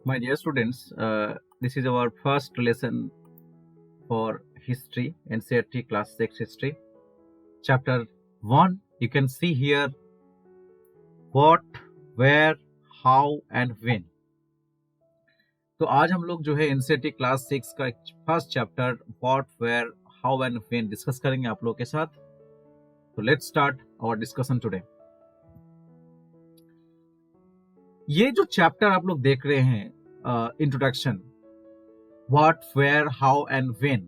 My dear students, this is our first lesson for history, NCERT class 6 history. Chapter 1, you can see here what, where, how and when. तो आज हम लोग जो है NCERT class 6 का first chapter what, where, how and when discuss करेंगे आप लोगों के साथ. तो let's start our discussion today. ये जो चैप्टर आप लोग देख रहे हैं, introduction, what, where, how and when,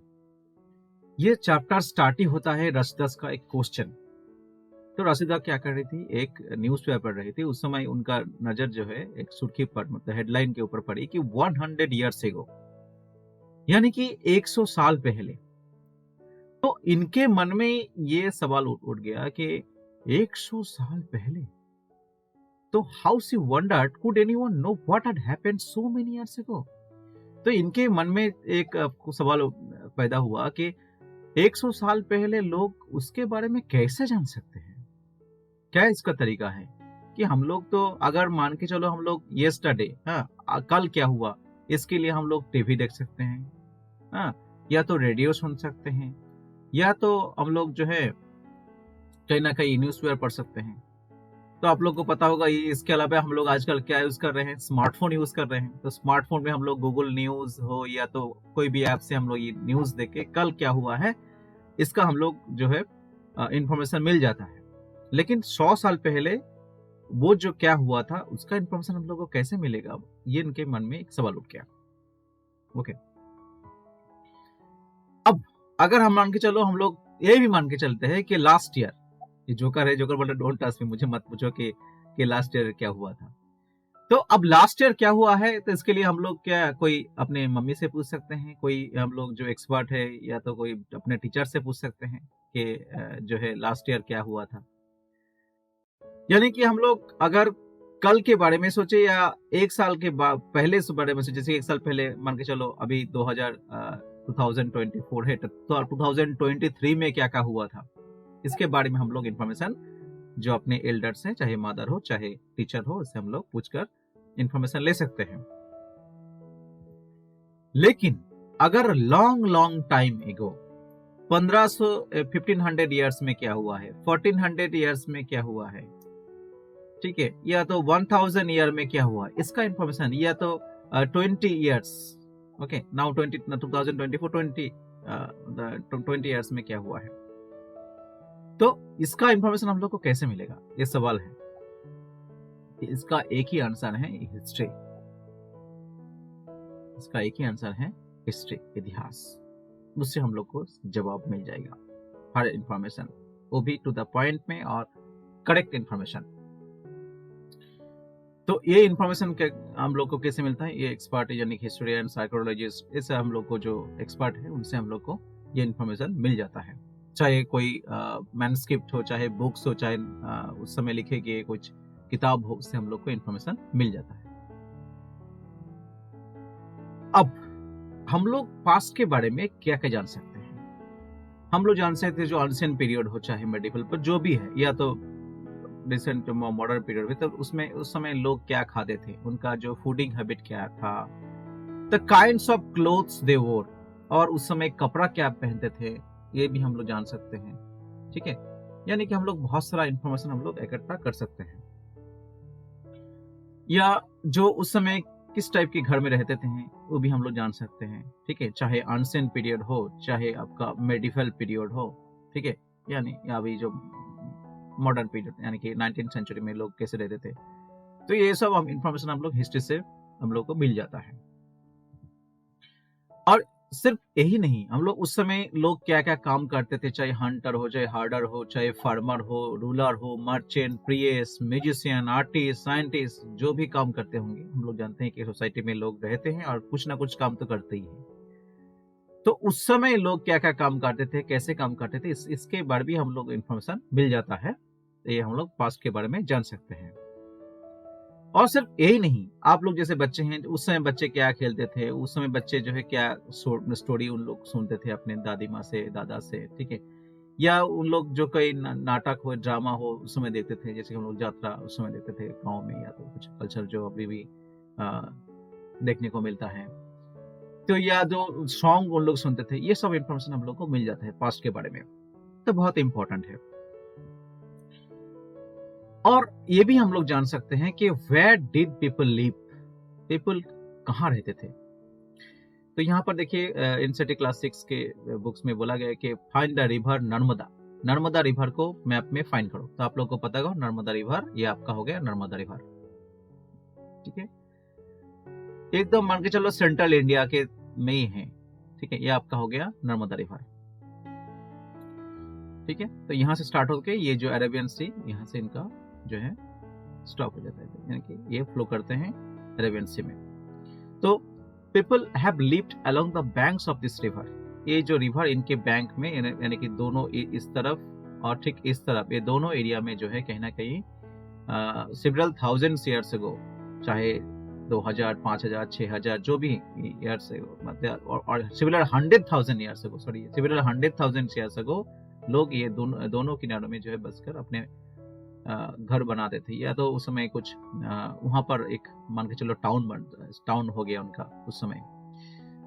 ये चैप्टर स्टार्ट ही होता है रशिदा का एक क्वेश्चन. तो रशिदा क्या कर रही थी, एक न्यूज़पेपर पढ़ रही थी. उस समय उनका नजर जो है एक सुर्खी पर, मतलब हेडलाइन के ऊपर पड़ी कि 100 years ago, यानी कि 100 साल पहले. तो इनके मन में ये सवाल उठ गया कि 100 साल पहले. तो how she wondered, could anyone know what had happened so many years ago. तो इनके मन में एक सवाल पैदा हुआ कि 100 साल पहले लोग उसके बारे में कैसे जान सकते हैं. क्या इसका तरीका है कि हम लोग तो अगर मान के चलो हम लोग येस्टरडे, कल क्या हुआ, इसके लिए हम लोग टीवी देख सकते हैं, या तो रेडियो सुन सकते हैं, या तो हम लोग जो है कहीं ना कहीं न्यूज़पेपर पढ़ सकते हैं. तो आप लोग को पता होगा इसके अलावा हम लोग आजकल क्या यूज कर रहे हैं, स्मार्टफोन यूज कर रहे हैं. तो स्मार्टफोन में हम लोग गूगल न्यूज हो या तो कोई भी ऐप से हम लोग ये न्यूज देख के कल क्या हुआ है इसका हम लोग जो है इंफॉर्मेशन मिल जाता है. लेकिन 100 साल पहले वो जो क्या हुआ था उसका इंफॉर्मेशन हम लोग को कैसे मिलेगा, ये इनके मन में एक सवाल उठ गया. ओके, अब अगर हम मान के चलो, हम लोग ये भी मान के चलते हैं कि लास्ट ईयर, ये जोकर है, जोकर बोल रहे डोंट टच मी, मुझे मत पूछो कि लास्ट ईयर क्या हुआ था. तो अब लास्ट ईयर क्या हुआ है, तो इसके लिए हम लोग क्या कोई अपने मम्मी से पूछ सकते हैं, कोई हम लोग जो एक्सपर्ट है, या तो कोई अपने टीचर से पूछ सकते हैं कि जो है लास्ट ईयर क्या हुआ था. यानी कि हम लोग अगर कल के बारे में सोचे या एक साल के पहले से बारे में सोचे, जैसे एक साल पहले मान के चलो, अभी 2024 है, तो 2023 में क्या क्या हुआ था इसके बारे में हम लोग इंफॉर्मेशन जो अपने एल्डर्स हैं, चाहे मदर हो चाहे टीचर हो, उससे हम लोग पूछकर इंफॉर्मेशन ले सकते हैं. लेकिन अगर लॉन्ग टाइम एगो 1500 ईयर्स में क्या हुआ है, 1400 ईयर्स में क्या हुआ है, ठीक है, या तो 1000 ईयर में क्या हुआ, इसका इंफॉर्मेशन, या तो 20 ईयर्स, ओके, नाउ 2024 20 ईयर्स में क्या हुआ है, तो इसका इंफॉर्मेशन हम लोग को कैसे मिलेगा, ये सवाल है. इसका एक ही आंसर है हिस्ट्री. इसका एक ही आंसर है हिस्ट्री, इतिहास. उससे हम लोग को जवाब मिल जाएगा हर इंफॉर्मेशन, वो भी टू द पॉइंट में और करेक्ट इंफॉर्मेशन. तो ये इंफॉर्मेशन हम लोग को कैसे मिलता है, ये एक्सपर्ट यानी हिस्टोरियन, साइकोलॉजिस्ट, ऐसे हम लोग को जो एक्सपर्ट है उनसे हम लोग को ये इंफॉर्मेशन मिल जाता है. चाहे कोई मैनस्क्रिप्ट हो, चाहे बुक्स हो, चाहे उस समय लिखे गए कुछ किताब हो, उससे हम लोग को इंफॉर्मेशन मिल जाता है. अब हम लोग पास्ट के बारे में क्या क्या जान सकते हैं. हम लोग जान सकते हैं जो एंशिएंट पीरियड हो, चाहे मेडिवल पर जो भी है, या तो रिसेंट मॉडर्न पीरियड में, तो उसमें उस समय लोग क्या खाते थे, उनका जो फूडिंग हैबिट क्या था, द काइंड्स ऑफ क्लोथ्स दे वोर, और उस समय कपड़ा क्या पहनते थे, ये भी हम लोग जान सकते हैं. ठीक है, यानी कि हम लोग बहुत सारा इंफॉर्मेशन हम लोग इकट्ठा कर सकते हैं. या जो उस समय किस टाइप के घर में रहते थे वो भी हम लोग जान सकते हैं. ठीक है, चाहे एंशिएंट पीरियड हो, चाहे आपका मेडिवल पीरियड हो, ठीक है, यानी अभी जो मॉडर्न पीरियड यानी कि 19th सेंचुरी में लोग कैसे रहते थे. तो ये सब हम इंफॉर्मेशन हम लोग हिस्ट्री से हम लोग को मिल जाता है. और सिर्फ यही नहीं, हम लोग उस समय लोग क्या क्या काम करते थे, चाहे हंटर हो, चाहे हार्डर हो, चाहे फार्मर हो, रूलर हो, मर्चेंट, प्रिएस, म्यूजिशियन, आर्टिस्ट, साइंटिस्ट, जो भी काम करते होंगे, हम लोग जानते हैं कि सोसाइटी में लोग रहते हैं और कुछ ना कुछ काम तो करते ही हैं. तो उस समय लोग क्या क्या काम करते थे, कैसे काम करते थे, इसके बारे में हम लोग इंफॉर्मेशन मिल जाता है. ये हम लोग पास्ट के बारे में जान सकते हैं. और सिर्फ यही नहीं, आप लोग जैसे बच्चे हैं, उस समय बच्चे क्या खेलते थे, उस समय बच्चे जो है क्या स्टोरी उन लोग सुनते थे अपने दादी माँ से, दादा से, ठीक है, या उन लोग जो कई नाटक हो, ड्रामा हो, उस समय देखते थे. जैसे हम लोग यात्रा उस समय देखते थे गाँव में, या तो कुछ कल्चर जो अभी भी देखने को मिलता है। तो या जो सॉन्ग उन लोग सुनते थे, ये सब इंफॉर्मेशन हम लोग को मिल जाता है पास्ट के बारे में, तो बहुत इंपॉर्टेंट है। और ये भी हम लोग जान सकते हैं कि where did people live, people कहाँ रहते थे। तो यहाँ पर देखिए एनसीईआरटी क्लास 6 के बुक्स में बोला गया है कि find the river Narmada, Narmada river को मैप में फाइंड करो। तो आप लोग को पता होगा नर्मदा रिवर, ये आपका हो गया नर्मदा रिवर, ठीक है। एकदम मान के चलो सेंट्रल इंडिया के में ही है, ठीक है, ये आपका हो गया नर्मदा रिवर, ठीक है। तो यहाँ से स्टार्ट होकर ये जो अरेबियन सी, यहाँ से इनका जो है स्टॉप हो जाता है, यानी कि ये फ्लो करते हैं अरेबियन सी में। तो people have lived along the banks of this river, ये जो रिवर इनके बैंक में, यानी कि दोनों इस तरफ और ठीक इस तरफ, ये दोनों एरिया में जो है कहीं ना कहीं सेवरल थाउजेंड्स ईयर्स अगो, चाहे 2000, 5000, 6000 जो भी ईयर्स मतलब, और similar 100,000 years ago, sorry similar 100,000 years ago लोग ये दोनों किनारों में जो है बसकर अपने घर बनाते थे, या तो उस समय कुछ वहां पर एक मान के चलो टाउन हो गया उनका उस समय।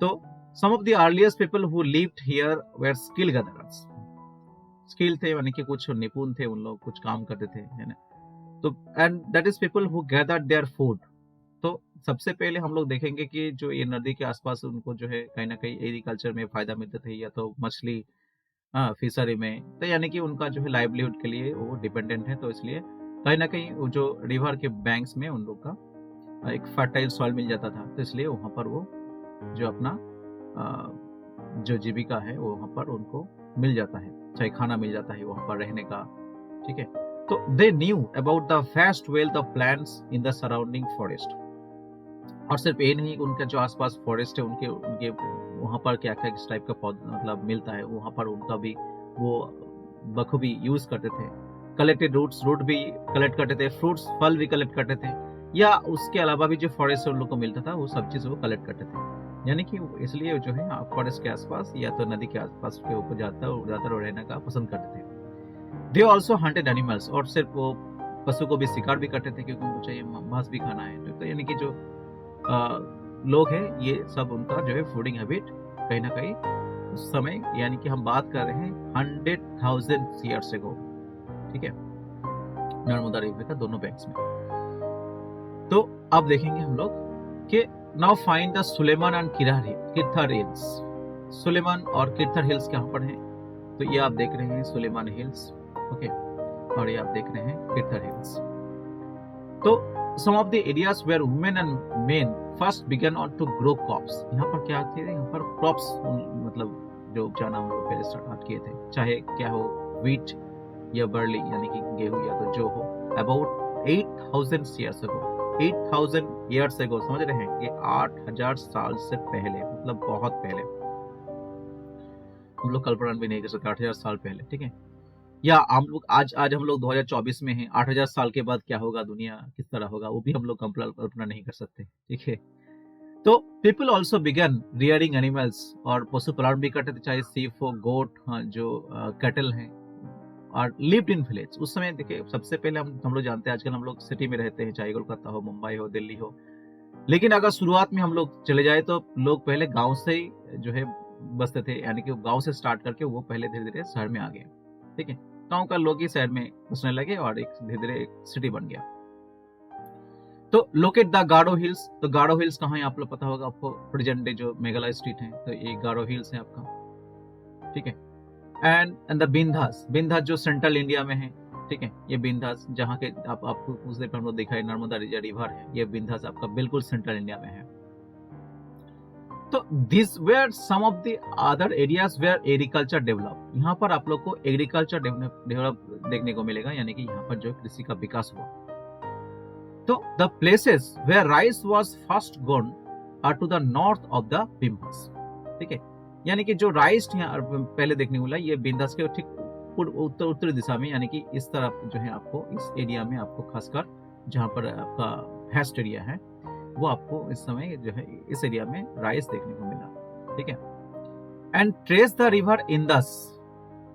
तो some of the earliest people who lived here were skill gatherers, skill थे यानी कि कुछ निपुण थे, उन लोग कुछ काम करते थे, है ना। तो and that is people who gathered their food. तो सबसे पहले हम लोग देखेंगे कि जो ये नदी के आसपास उनको जो है कहीं ना कहीं एग्रीकल्चर में फायदा मिलते थे, या तो मछली फिशरी में, तो यानी कि उनका जो है लाइवलीहुड के लिए वो डिपेंडेंट है। तो इसलिए कहीं ना कहीं वो जो रिवर के बैंक्स में उन लोग का एक फर्टाइल सॉइल मिल जाता था, तो इसलिए वहाँ पर वो जो अपना जो जीविका है वो वहाँ पर उनको मिल जाता है, चाहे खाना मिल जाता है वहाँ पर रहने का, ठीक है। तो they knew about the vast wealth of plants in the surrounding forest. और सिर्फ ये नहीं, उनका जो आसपास फॉरेस्ट है उनके वहाँ पर क्या क्या किस टाइप का पौधा मतलब मिलता है, वहाँ पर उनका भी वो बखूबी यूज करते थे। कलेक्टेड रूट भी कलेक्ट करते थे, फ्रूट्स फल भी कलेक्ट करते थे, या उसके अलावा भी जो फॉरेस्ट से उन लोग को मिलता था वो सब चीज वो कलेक्ट करते थे। यानी कि इसलिए जो है फॉरेस्ट के आसपास या तो नदी के आसपास के ऊपर ज्यादातर रहने का पसंद करते थे। दे ऑल्सो हंटेड एनिमल्स, और सिर्फ वो पशु को भी शिकार भी करते थे क्योंकि उनको चाहिए मांस भी खाना है। तो यानी कि जो लोग हैं ये सब उनका जो है फूडिंग हैबिट कहीं ना कहीं उस समय, यानी कि हम बात कर रहे हैं 100,000 ईयर्स अगो, ठीक है, नर्मदा रिवर का दोनों बैंक्स में। तो अब देखेंगे हम लोग कि now find the Sulaiman and Kirthar hills. Sulaiman और किर्थर हिल्स कहाँ पर हैं? तो ये आप देख रहे हैं सुलेमान हिल्स, ओके, और ये आप देख रहे हैं किर्थर हिल्स। तो some of the areas where women and men first began on to grow crops, यहाँ पर क्या थे, यहाँ पर crops मतलब जो उपजाना हम लोग पहले स्टार्ट किए थे, चाहे क्या हो wheat या barley यानी कि गेहूं या तो जो हो, about 8,000 years ago, 8,000 years ago, समझ रहे हैं, ये 8,000 साल से पहले, मतलब बहुत पहले, हम लोग कल्पना भी नहीं कर सकते 8,000 साल पहले, ठीक है। या हम लोग आज हम लोग 2024 में हैं, 8,000 साल के बाद क्या होगा, दुनिया किस तरह होगा, वो भी हम लोग कल्पना नहीं कर सकते, ठीक है। तो people also began rearing animals, और पशुपालन भी करते थे, चाहे सीप हो, गोट, जो कैटल हैं, और लिव्ड इन विलेज। उस समय देखिए सबसे पहले हम लोग जानते हैं, आजकल हम लोग सिटी में रहते हैं, चाहे कोलकाता हो, मुंबई हो, दिल्ली हो, लेकिन अगर शुरुआत में हम लोग चले जाए तो लोग पहले गाँव से ही जो है बसते थे, यानी कि गाँव से स्टार्ट करके वो पहले धीरे धीरे शहर में आ गए, ठीक है। गांव का लोग ही शहर में बसने लगे और एक धीरे धीरे एक सिटी बन गया। तो लोकेट द गारो हिल्स। तो गारो हिल्स कहाँ है आप लोग पता होगा आपको, प्रेजेंट डे जो मेघालय स्टेट है, तो ये गारो हिल्स है आपका, ठीक है। एंड द बिंधास, बिंधास जो सेंट्रल इंडिया में है, ठीक है, ये बिंधास जहाँ के आपको उस देर पर हम लोग दिखाई नर्मदा रिवर है, ये बिंधास आपका बिल्कुल सेंट्रल इंडिया में है। तो this were some of the other areas where agriculture develop. यहाँ पर आप लोग को एग्रीकल्चर डेवलप देखने को मिलेगा, यानी कि यहाँ पर जो कृषि का विकास हुआ। तो the places where rice was first grown are to the north of the Vindhyas, ठीक है, यानी कि जो राइस यहाँ पहले देखने को मिला ये बिंधास के ठीक उत्तरी दिशा में, यानी कि इस तरफ जो है आपको इस एरिया में आपको खासकर जहाँ पर आपका वेस्ट एरिया है वो आपको इस समय जो है इस एरिया में राइस देखने को मिला, ठीक है। And trace the river Indus,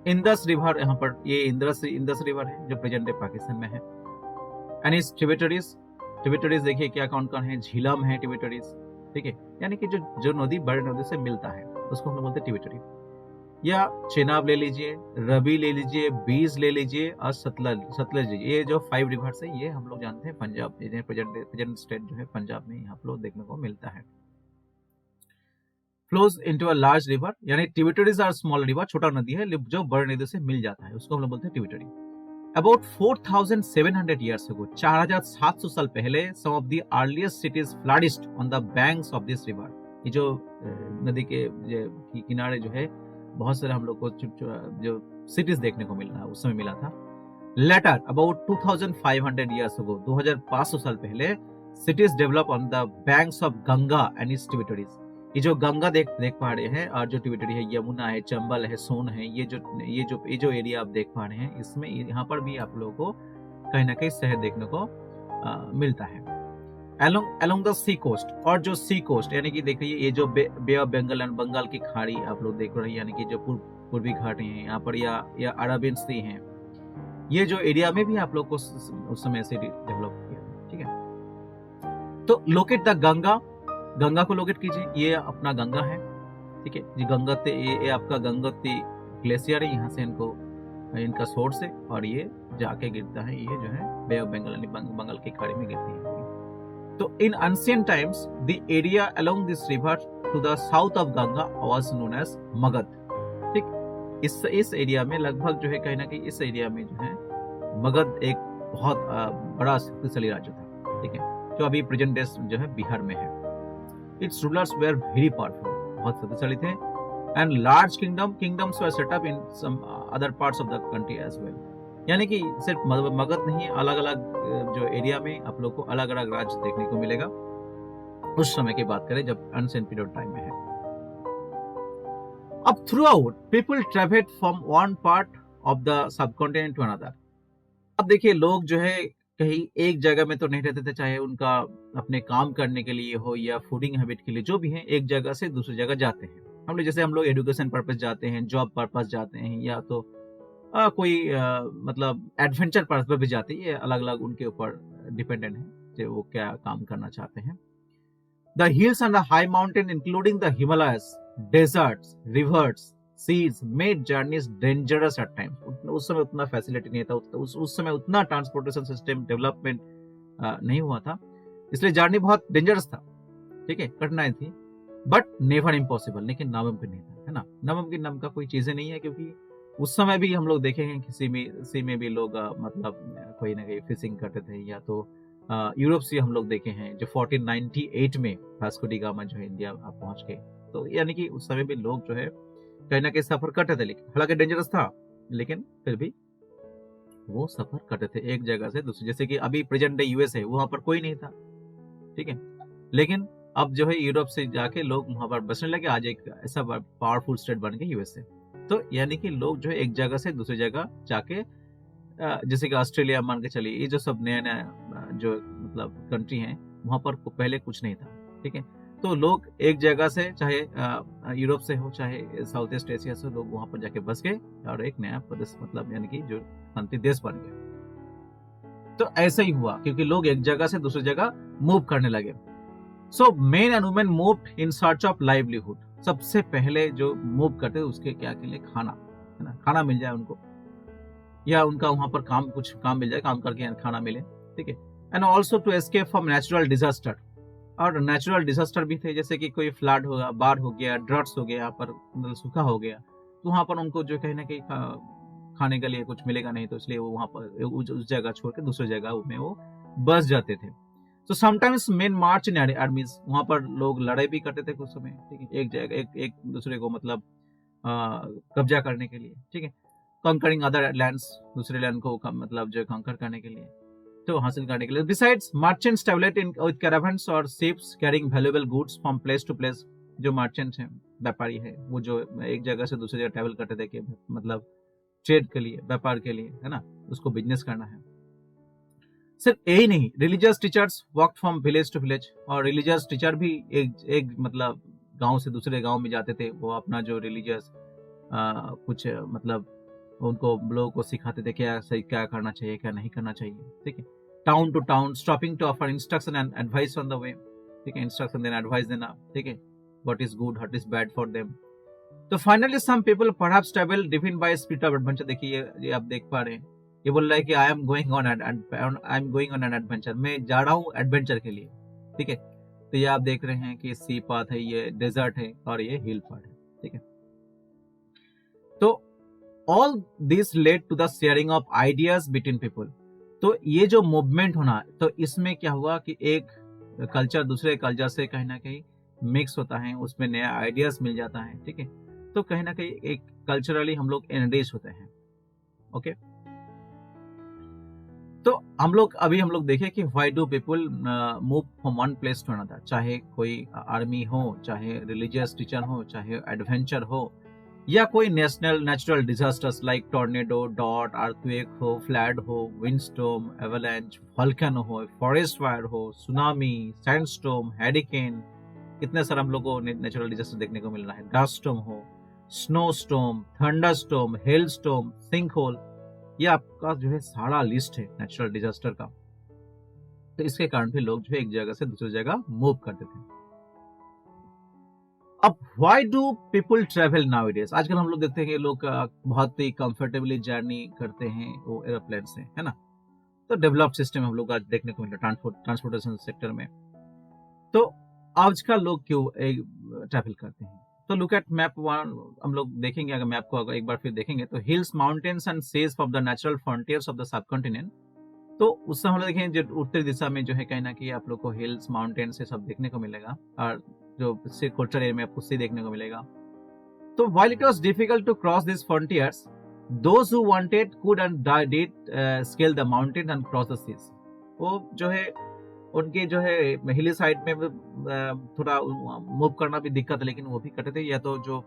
Indus river, यहाँ पर ये इंदस रिवर है जो प्रेजेंट डे पाकिस्तान में है। एंड इस ट्रिब्यूटरीज देखिए क्या कौन कौन है, झीलम है ट्रिब्यूटरीज, ठीक है, यानी कि जो जो नदी बड़े नदी से मिलता है उसको हम लोग बोलते हैं ट्रिब्यूटरी। या चेनाब ले लीजिए, रवि ले लीजिए, बीज ले लीजिए और सतलज सतलज लीजिए। ये जो 5 रिवर्स है ये हम लोग जानते हैं पंजाब प्रेजेंट स्टेट जो है पंजाब में यहाँ लोग देखने को मिलता है। Flows into a large river, यानी ट्रिब्यूटरीज आर स्मॉल रिवर, छोटा नदी है जो बड़े नदी से मिल जाता है, उसको हम लोग बोलते हैं ट्रिब्यूटरी। अबाउट 4700 years ago, 4700 साल पहले, some of the earliest cities flourished on the banks of this river। ये जो नदी के किनारे जो है बहुत सारे हम लोग को जो सिटीज देखने को मिल रहा है उस समय मिला था। लेटर अबाउट 2500 years ago, 2500 साल पहले, cities develop on the banks of Ganga and its tributaries। ये जो गंगा देख पा रहे हैं और जो ट्रिब्यूटरी है, यमुना है, चंबल है, सोन है, ये जो एरिया आप देख पा रहे हैं, इसमें यहाँ पर भी आप लोगों को कहीं ना कहीं शहर देखने को मिलता है। अलोंग द सी कोस्ट, और जो सी कोस्ट यानी कि देखिए ये जो बे ऑफ बंगाल एंड बंगाल की खाड़ी आप लोग देख रहे हैं, यानी कि जो पूर्वी घाट हैं यहाँ पर, या अरबियन सी हैं, ये जो एरिया में भी आप लोग को उस समय से डेवलप किया। ठीक है, तो लोकेट द गंगा को लोकेट कीजिए, ये अपना गंगा है। ठीक है, ये गंगोत्री, ये आपका गंगोत्री ग्लेशियर है, यहाँ से इनका सोर्स है और ये जाके गिरता है, ये जो है बे ऑफ बंगाल यानी बंगाल की खाड़ी में गिरती है। तो in ancient times the area along this river to the south of Ganga was known as Magadha. ठीक, इस एरिया में लगभग जो है कहीं ना कहीं इस एरिया में जो है मगध एक बहुत बड़ा शक्तिशाली राज्य था। ठीक है, जो अभी प्रेजेंट डे जो है बिहार में है। Its rulers were very powerful, बहुत शक्तिशाली थे, and large kingdoms were set up in some other parts of the country as well। यानी कि सिर्फ मगध नहीं, अलग अलग जो एरिया में आप लोग को अलग अलग राज्य देखने को मिलेगा उस समय की बात करें जब अनसेंट पीरियड टाइम में है। अब throughout people travelled from one part of the subcontinent to another. अब देखिए लोग जो है कहीं एक जगह में तो नहीं रहते थे, चाहे उनका अपने काम करने के लिए हो या फूडिंग हैबिट के लिए, जो भी है एक जगह से दूसरी जगह जाते हैं। हम लोग एजुकेशन पर्पस जाते हैं, जॉब पर्पस जाते हैं, या तो कोई मतलब एडवेंचर पर्पस पर भी जाते हैं। ये अलग अलग उनके ऊपर डिपेंडेंट है कि वो क्या काम करना चाहते हैं। The hills and the high mountain including the Himalayas, deserts, rivers, seas made journeys dangerous at times. उस समय उतना फैसिलिटी नहीं था, उस समय उतना ट्रांसपोर्टेशन सिस्टम डेवलपमेंट नहीं हुआ था, इसलिए जर्नी बहुत डेंजरस था। ठीक है, कठिनाई थी, बट नेवर इम्पॉसिबल, लेकिन नामुमकिन नहीं था, है ना। नामुमकिन नाम का कोई चीजें नहीं है, क्योंकि उस समय भी हम लोग देखेंगे किसी में भी लोग मतलब कोई ना कोई फिशिंग करते थे, या तो यूरोप से हम लोग देखे हैं जो 1498 में वास्को डी गामा जो है इंडिया पहुंच गए। तो यानी कि उस समय भी लोग जो है कहीं ना कहीं सफर करते थे, लेकिन हालांकि डेंजरस था, लेकिन फिर भी वो सफर करते थे एक जगह से दूसरी। जैसे कि अभी प्रेजेंट डे यूएस है, वहां पर कोई नहीं था। ठीक है, लेकिन अब जो है यूरोप से जाके लोग वहां पर बसने लगे, आज एक ऐसा पावरफुल स्टेट बन गया यूएसए। तो यानी कि लोग जो है एक जगह से दूसरी जगह जाके, जैसे कि ऑस्ट्रेलिया मान के चलिए, ये जो सब नया नया जो मतलब कंट्री है, वहां पर पहले कुछ नहीं था। ठीक है, तो लोग एक जगह से, चाहे यूरोप से हो चाहे साउथ ईस्ट एशिया से, लोग वहां पर जाके बस गए और एक नया प्रदेश मतलब यानी कि जो शांति देश बन गया। तो ऐसा ही हुआ, क्योंकि लोग एक जगह से दूसरी जगह मूव करने लगे। So main and women moved in search of livelihood. सबसे पहले जो मूव करते उसके क्या के लिए, खाना, है ना, खाना मिल जाए उनको, या उनका वहां पर कुछ काम मिल जाए, काम करके खाना मिले। ठीक है, and also to escape from natural disaster. और नेचुरल डिजास्टर भी थे, जैसे कि कोई फ्लड होगा, बाढ़ हो गया, ड्रट्स हो गया, यहाँ पर मतलब सूखा हो गया, तो वहां पर उनको जो कहीं ना कहीं खाने के लिए कुछ मिलेगा नहीं, तो इसलिए वो वहां पर उस जगह छोड़ के दूसरी जगह में वो बस जाते थे। तो समटाइम्स मेन मार्च इन आर्मीज, वहां पर लोग लड़ाई भी करते थे कुछ समय। ठीक है, एक जगह एक दूसरे को मतलब कब्जा करने के लिए। ठीक है, कंकरिंग अदर लैंड्स, दूसरे लैंड को मतलब जो कंकर करने के लिए, तो हासिल करने के लिए। Besides merchants travelled in with caravans और ships carrying valuable goods from place to place. जो मर्चेंट्स हैं, व्यापारी है, वो जो एक जगह से दूसरी जगह ट्रैवल करते थे कि मतलब ट्रेड के लिए, व्यापार के लिए, है ना, उसको बिजनेस करना है। सिर्फ यही नहीं, religious teachers walked from village to village. और रिलीजियस टीचर भी एक मतलब गांव से दूसरे गांव में जाते थे, वो अपना जो रिलीजियस कुछ मतलब उनको लोगों को सिखाते थे क्या सही, क्या करना चाहिए, क्या नहीं करना चाहिए। ठीक है, town to town stopping to offer instruction and advice on the way. ठीक है, इंस्ट्रक्शन देना, एडवाइस देना, ठीक है, what is good what is bad for them. तो finally some people perhaps travel driven by spirit of adventure. देखिए ये आप देख पा रहे हैं, ये बोल रहा है कि I am going on an adventure, मैं जा रहा हूँ एडवेंचर के लिए, ठीक है। तो ये आप देख रहे हैं कि सी पाथ है, ये डेजर्ट है और ये हिल पाथ है, ठीक है। तो all this led to the sharing of ideas between people. तो ये जो मूवमेंट होना, तो इसमें क्या हुआ कि एक कल्चर दूसरे कल्चर से कहीं ना कहीं मिक्स होता है, उसमें नया आइडियाज मिल जाता है, ठीक है। तो कहीं ना कहीं एक कल्चरली हम लोग एनरिच होते हैं, ओके। तो हम लोग देखें कि why do people move from one place to another, चाहे कोई आर्मी हो, चाहे रिलीजियस टीचर हो, चाहे एडवेंचर हो, या कोई natural disasters like tornado, dot, earthquake हो, फ्लड हो, विंडस्टॉर्म, एवलांच, वोल्केनो हो, फॉरेस्ट फायर हो, सुनामी, सैंडस्टॉर्म, हैरिकेन, कितने सारे हम लोग को नेचुरल डिजास्टर देखने को मिल रहा है, डस्ट स्टॉर्म हो, snow storm, thunder storm, hello storm, sinkhole, ये आपका जो है सारा लिस्ट है नेचुरल डिजास्टर का। तो इसके कारण भी लोग जो है एक जगह से दूसरी जगह मूव करते थे। अब why do people travel nowadays? आजकल हम लोग देखते हैं कि लोग बहुत ही कंफर्टेबली जर्नी करते हैं वो एरोप्लेन से, है ना। तो डेवलप्ड सिस्टम हम लोग आज देखने को मिलता है ट्रांसपोर्टेशन सेक्टर में। तो आजकल लोग क्यों ट्रैवल करते हैं? तो लुक एट मैप वन, हम लोग देखेंगे, अगर मैप को अगर एक बार फिर देखेंगे तो hills, mountains and seas of the natural frontiers of the subcontinent. तो उस समय हम लोग देखें जो उत्तरी दिशा में जो है कहीं ना कहीं आप लोग को हिल्स, माउंटेन्स ये सब देखने को मिलेगा, और जो कोस्टल एरिया में आपको सी देखने को मिलेगा। तो while it was difficult to cross these frontiers, those who wanted could and did scale the mountains and cross the seas. वो जो है उनके जो है हिली साइड में थोड़ा मूव करना भी दिक्कत है, लेकिन वो भी करते थे, या तो जो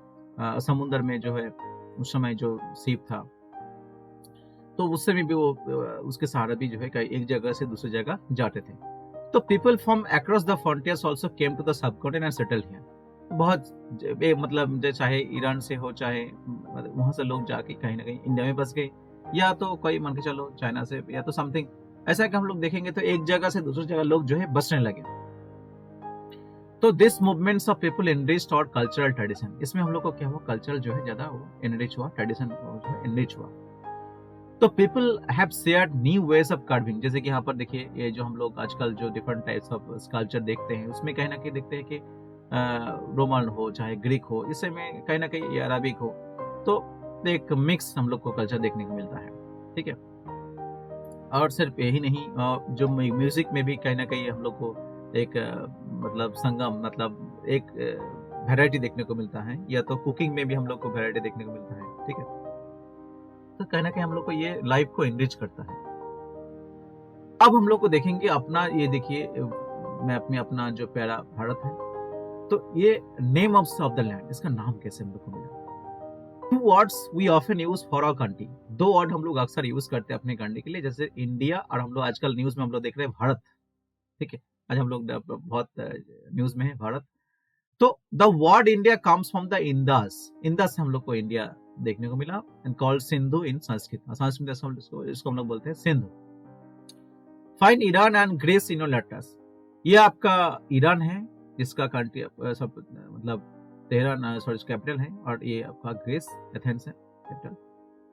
समुद्र में जो है उस समय जो सीप था तो उससे भी वो उसके सहारा भी जो है एक जगह से दूसरी जगह जाते थे। तो people from across the frontiers also came to the subcontinent and settle here. बहुत मतलब चाहे ईरान से हो, चाहे वहां से लोग जाके कहीं ना कहीं इंडिया में बस गए, या तो कोई मान के चलो चाइना से, या तो समथिंग ऐसा कि हम लोग देखेंगे तो एक जगह से दूसरी जगह लोग जो है बसने लगे। तो this movements of people enriched और कल्चरल ट्रेडिशन, इसमें हम लोग को क्या हुआ, कल्चरल जो है ज्यादा वो एनरिच हुआ, ट्रेडिशन जो है एनरिच हुआ। तो people have shared new ways of carving, जैसे कि यहाँ पर देखिए ये जो हम लोग आजकल जो डिफरेंट टाइप्स ऑफ स्कल्पचर देखते हैं, उसमें कहीं ना कहीं देखते हैं कि रोमन हो चाहे ग्रीक हो, इससे में कहीं ना कहीं अरबिक हो, तो एक मिक्स हम लोग को कल्चर देखने को मिलता है, ठीक है। और सिर्फ यही नहीं, जो म्यूजिक में भी कहीं ना कहीं हम लोग को एक मतलब संगम, मतलब एक वैरायटी देखने को मिलता है, या तो कुकिंग में भी हम लोग को वैरायटी देखने को मिलता है, ठीक है। तो कहीं ना कहीं हम लोग को ये लाइफ को एनरिच करता है। अब हम लोग को देखेंगे अपना, ये देखिए मैप में अपना जो प्यारा भारत है, तो ये नेम ऑफ द लैंड, इसका नाम कैसे हम लोग को मिला? Two words we often use for our country, दो वर्ड हम लोग अक्सर यूज करते हैं अपने कंट्री के लिए, जैसे इंडिया, और हम लोग आजकल न्यूज में हम लोग देख रहे हैं भारत, ठीक है। आज हम लोग बहुत न्यूज में है भारत। तो the word India comes from the Indus, Indus से हम लोग को इंडिया देखने को मिला, and called Sindhu in Sanskrit, इसको हम लोग बोलते हैं Sindhu. Find Iran and Greece in your letters, ये आपका ईरान है जिसका कंट्री सब मतलब तेहरान सॉरी कैपिटल है, और ये आपका ग्रीस एथेंस है capital.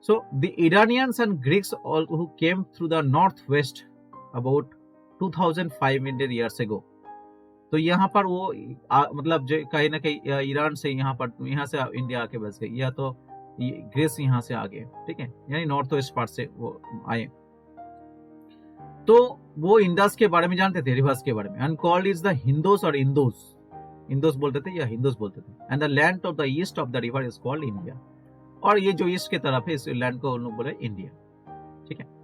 So the Iranians and Greeks all who came through the north west about 2500 years ago। तो यहाँ पर वो मतलब जो कहीं ना कहीं ईरान से यहाँ से इंडिया आके बस गई, या तो ग्रीस यहाँ से आगे, ठीक है, यानी नॉर्थ वेस्ट पार्ट से वो आए। तो वो इंडस के बारे में जानते थे, रिवर्स के बारे में, and called is the Hindus और इंदूस, इंदोस बोलते थे या हिंदूस बोलते थे, and the land of the east of the river is called India, और ये जो ईस्ट की तरफ है इस लैंड को उन लोग बोले इंडिया, ठीक है।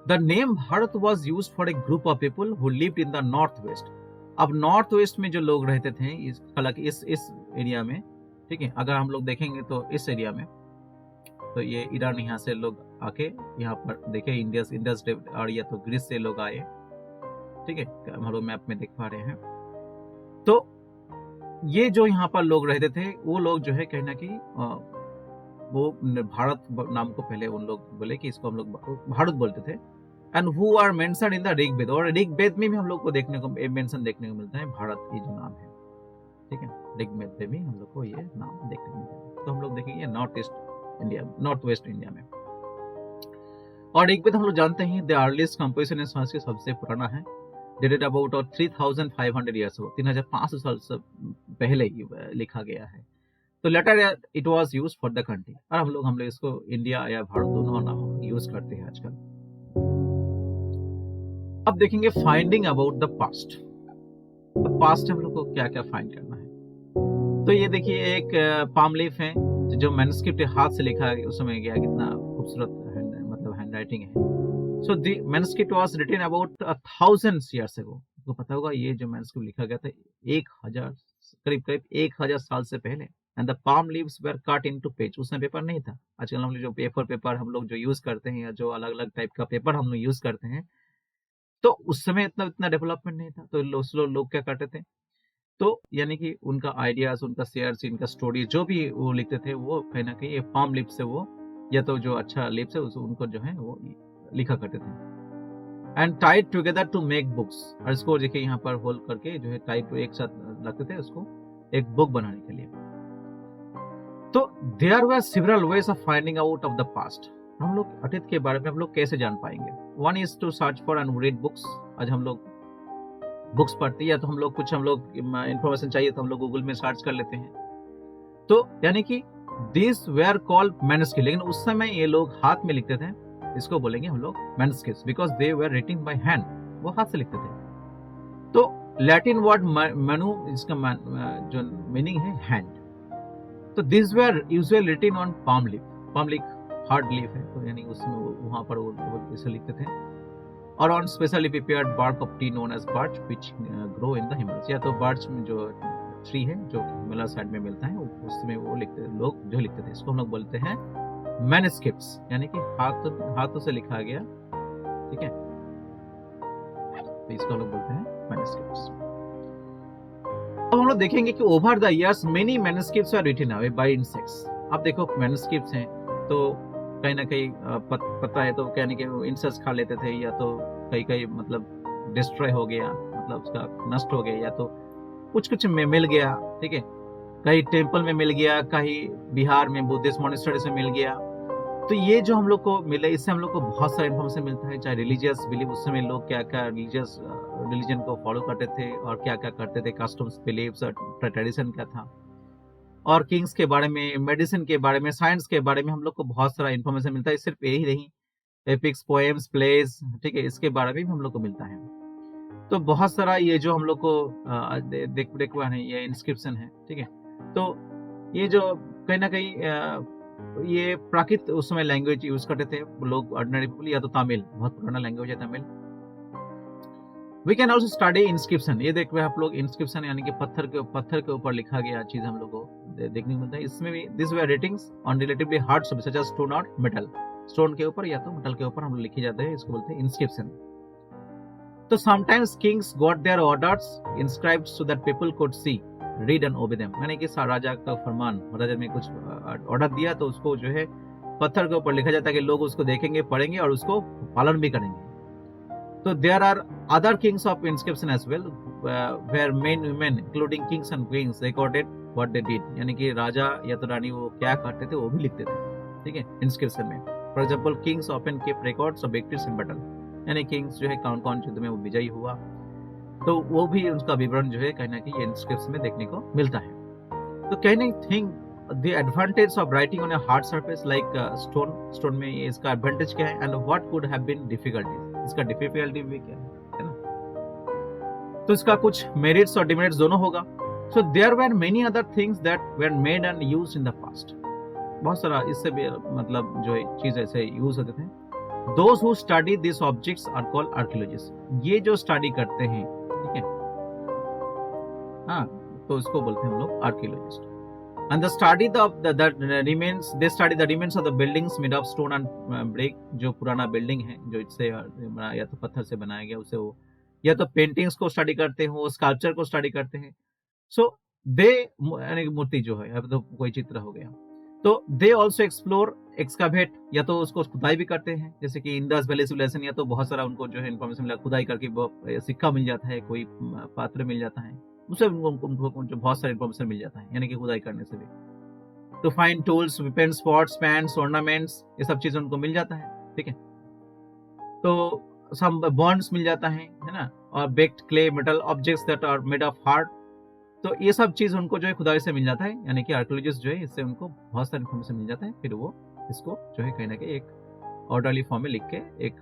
The name Bharat was used for a group of people who lived in the north west. अब नॉर्थ वेस्ट में जो लोग रहते थे, हालांकि इस एरिया में, ठीक है, अगर हम लोग देखेंगे तो इस एरिया में, तो ये ईरान यहाँ से लोग आके यहाँ पर देखे इंडस और या तो ग्रीस से लोग आए, ठीक है, हम लोग मैप में देख पा रहे हैं। तो ये जो यहाँ पर लोग रहते थे, वो लोग जो है कहीं ना कहीं वो भारत नाम को पहले उन लोग बोले कि इसको हम लोग भारत बोलते थे, and who are mentioned in the Rigveda, और ऋग्वेद में भी हम लोग को देखने को मेंशन देखने को मिलता है भारत की जो नाम है, ठीक है, ऋग्वेद में भी हम लोग को ये नाम देखने को मिलता है। तो हम लोग देखेंगे नॉर्थ वेस्ट इंडिया में। और ऋग्वेद हम लोग जानते हैं the earliest composition in Sanskrit, सबसे पुराना है, डेटेड अबाउट 3500 ईयर्स हो, 3500 साल से पहले लिखा गया है। तो later it was used for the country, और हम लोग इसको इंडिया या भारत दोनों नाम यूज करते हैं आजकल। अब देखेंगे फाइंडिंग अबाउट द पास्ट। तो पास्ट हम लोग को क्या क्या फाइंड करना है। तो ये देखिए एक पाम लीफ है जो मैन्युस्क्रिप्ट हाथ से लिखा है, उसमें गया कितना खूबसूरत हैंड राइटिंग है। So the manuscript was written about 1000 years ago. आपको पता होगा ये जो मैन्युस्क्रिप्ट लिखा गया था 1000 करीब 1000 साल से पहले। And the palm leaves were cut into page, उसमें पेपर नहीं था। आजकल हम लोग जो पेपर हम लोग जो यूज करते हैं या जो अलग अलग टाइप का पेपर हम लोग यूज करते हैं, तो उस समय इतना डेवलपमेंट नहीं था। तो लोग क्या करते थे, तो यानी कि उनका आइडियाज, उनका शेयर्स, इनका स्टोरी जो भी वो लिखते थे, वो कहीं ना कहीं ये पाम लिप से वो या तो जो अच्छा लिप से उनको जो है वो लिखा करते थे। And tied together to make books, और इसको देखिए यहाँ पर होल्ड करके जो है टाइड एक साथ रखते थे उसको एक बुक बनाने के लिए। तो there were several ways of finding out of the past. हम लोग अतीत के बारे में हम लोग कैसे जान पाएंगे। One is to search for and read books. आज हम लोग बुक्स पढ़ते हैं, या तो हम लोग इंफॉर्मेशन चाहिए तो हम लोग गूगल में सर्च कर लेते हैं। तो यानी कि दिस वेयर कॉल्ड मैन्युस्क्रिप्ट, लेकिन उस समय ये लोग हाथ में लिखते थे, इसको बोलेंगे हम लोग manuscripts, because they were written by hand, वो हाथ से लिखते थे। तो लैटिन वर्ड मेनू, इसका जो मीनिंग है हैंड। तो this were usually written on palm leaf hard leaf है, तो यानी उसमें वहां पर वो इसे लिखते थे। और on specially prepared bark of tree known as birch which grow in the Himalayas, या तो बर्च में जो ट्री है जो हिमालय साइड में मिलता है, उसमें वो लोग जो लिखते थे, इसको हम लोग बोलते हैं मैन्युस्क्रिप्ट्स, यानी कि हाथों से लिखा गया, ठीक है, तो इसको हम लोग बोलते हैं मैन्युस्क्रिप्ट्स। अब हम लोग देखेंगे कि over the years many manuscripts are written away by insects. अब देखो मैन्युस्क्रिप्ट्स हैं तो कहीं ना कहीं पता है तो क्या नहीं कि इंसेक्ट्स खा लेते थे, या तो कहीं मतलब डिस्ट्रॉय हो गया, मतलब उसका नष्ट हो गया, या तो कुछ में मिल गया, ठीक है, कहीं टेम्पल में मिल गया, कहीं बिहार में बुद्धिस्ट मॉनेस्टरीज में मिल गया। तो ये जो हम लोग को मिले, इससे हम लोग को बहुत सारा इन्फॉर्मेशन मिलता है, चाहे रिलीजियस बिलीव, उस समय लोग क्या क्या रिलीजन को फॉलो करते थे और क्या क्या करते थे, कस्टम्स, बिलीव्स और ट्रेडिशन क्या था, और किंग्स के बारे में, मेडिसिन के बारे में, साइंस के बारे में हम लोग को बहुत सारा इन्फॉर्मेशन मिलता है। सिर्फ यही नहीं, एपिक्स, पोएम्स, प्लेज, ठीक है, इसके बारे में भी हम लोग को मिलता है। तो बहुत सारा ये जो हम लोग को देखो है, ये इंस्क्रिप्शन है, ठीक है। तो ये जो कहीं ना कहीं ये प्राकृत उस समय लैंग्वेज यूज करते थे लोग, ऑर्डिनरी पीपल, या तो तमिल, बहुत पुराना लैंग्वेज है Tamil. We can also study inscription. ये देख रहे हैं आप लोग, इंस्क्रिप्शन यानी कि पत्थर के ऊपर लिखा गया चीज हम लोग को देखने को मिलता है। इसमें भी this way writings on relatively hard subject such as stone और मेटल, स्टोन के ऊपर या तो मेटल के ऊपर हम लिखे जाते हैं, इसको बोलते हैं इंस्क्रिप्शन। तो sometimes Kings got there orders inscribed so that people could see, read and ओबे देम, यानी कि राजा का फरमान, राजा ने कुछ ऑर्डर दिया तो उसको जो है पत्थर के ऊपर लिखा जाता है कि लोग उसको देखेंगे, पढ़ेंगे और उसको पालन भी करेंगे। तो there are other kings of inscription as well, where men women including kings and queens recorded what they did, यानी कि राजा या तो रानी वो क्या करते थे वो भी लिखते थे, ठीक है, इंस्क्रिप्शन में। For example Kings often keep records of victories in battle, यानी किंग्स जो है कौन कौन युद्ध में वो विजयी हुआ, तो वो भी उसका विवरण जो है कहीं ना कहीं इंस्क्रिप्शन में देखने को मिलता है। तो can you think the advantage of writing on a hard surface like stone में इसका एडवांटेज क्या है, and what could have been difficulties, इसका डिफिकल्टी भी क्या है ना। तो इसका कुछ मेरिट्स और डिमेरिट्स दोनों होगा। So there were many other things that were made and used in the past, बहुत सारा इससे भी मतलब जो चीज ऐसे यूज होते थे। Those who study these objects are called archaeologists, ये जो स्टडी करते हैं, ठीक है, हाँ, तो इसको बोलते हैं हम लोग archaeologist. And the study the remains, they study the remains of the buildings made of stone and brick, जो पुराना बिल्डिंग है जो इससे या तो पत्थर से बनाया गया उसे वो, या तो पेंटिंग्स को स्टडी करते हैं, स्कल्पचर को स्टडी करते हैं। सो दे, यानी मूर्ति जो है, अब तो कोई चित्र हो गया, तो दे ऑल्सो एक्सप्लोर एक्सकावेट, या तो उसको खुदाई भी करते हैं, जैसे कि इंडस वैली सिविलाइजेशन, या तो बहुत सारा उनको जो है इन्फॉर्मेशन मिला, खुदाई करके सिक्का मिल जाता है, कोई पात्र मिल जाता है, उससे उनको जो बहुत सारा इन्फॉर्मेशन मिल जाता है, यानी कि खुदाई करने से भी। तो fine tools, weapons, pots, pans, ornaments, ये सब चीजें उनको मिल जाता है, ठीक है। तो सम बॉन्ड्स मिल जाता है ना, और baked clay, metal objects that are made of hard, तो ये सब चीज उनको जो है खुदाई से मिल जाता है, यानी कि आर्कियोलॉजिस्ट जो है इससे उनको बहुत सारी इन्फॉर्मेशन मिल जाता है, फिर वो इसको जो है कहीं ना कहीं एक ऑर्डरली फॉर्म में लिख के एक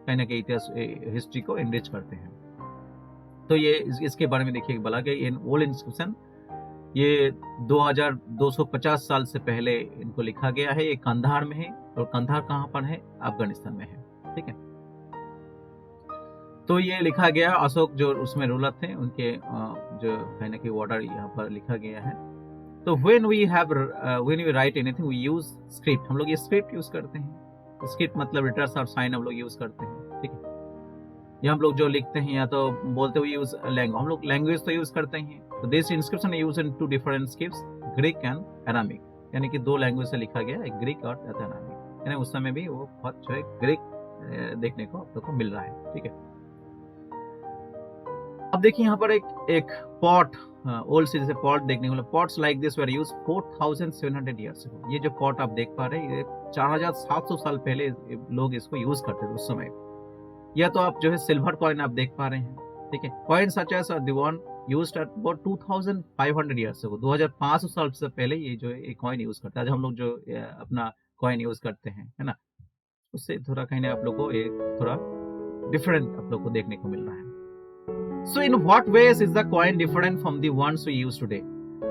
कहीं ना कहीं इतिहास हिस्ट्री को एनरिच करते हैं। तो ये इसके बारे में देखिए बोला गया, इन ओल्ड इंस्क्रिप्शन ये 2250 साल से पहले इनको लिखा गया है, ये कंधार में है, और कंधार कहाँ पर है? अफगानिस्तान में है, ठीक है। तो ये लिखा गया, अशोक जो उसमें रूलर थे उनके जो कहीं ना कहीं ऑर्डर यहाँ पर लिखा गया है। तो when we write anything we use script, हम लोग ये स्क्रिप्ट यूज करते हैं। स्क्रिप्ट मतलब लेटर्स और साइन हम लोग यूज करते हैं, ठीक है। ये हम लोग जो लिखते हैं या तो बोलते हुए यूज लैंग्वेज, हम लोग लैंग्वेज तो यूज करते हैं। तो this inscription use in 2 different scripts, Greek and Aramaic, यानी कि 2 लैंग्वेज से लिखा गया है, ग्रीक और अरामिक, यानी उस समय भी वो बहुत जो है ग्रीक देखने को आप लोग को मिल रहा है, ठीक है। अब देखिए यहाँ पर एक पॉट, ओल्ड सिटी से पॉट देखने को मिला। Pots like this were used 4700 years ago. ये जो पॉट आप देख पा रहे हैं, ये 4700 साल पहले लोग इसको यूज करते थे उस समय। या तो आप जो है सिल्वर कॉइन आप देख पा रहे हैं, ठीक है। Coin such as the one used at about 2500 years ago, 2500 साल से पहले ये जो है कॉइन यूज करता है। आज हम लोग जो अपना कॉइन यूज करते हैं, है ना, उससे थोड़ा कहीं आप लोग को एक थोड़ा डिफरेंट आप लोग को देखने को मिल रहा है। So in what ways is the coin different from the ones we use today?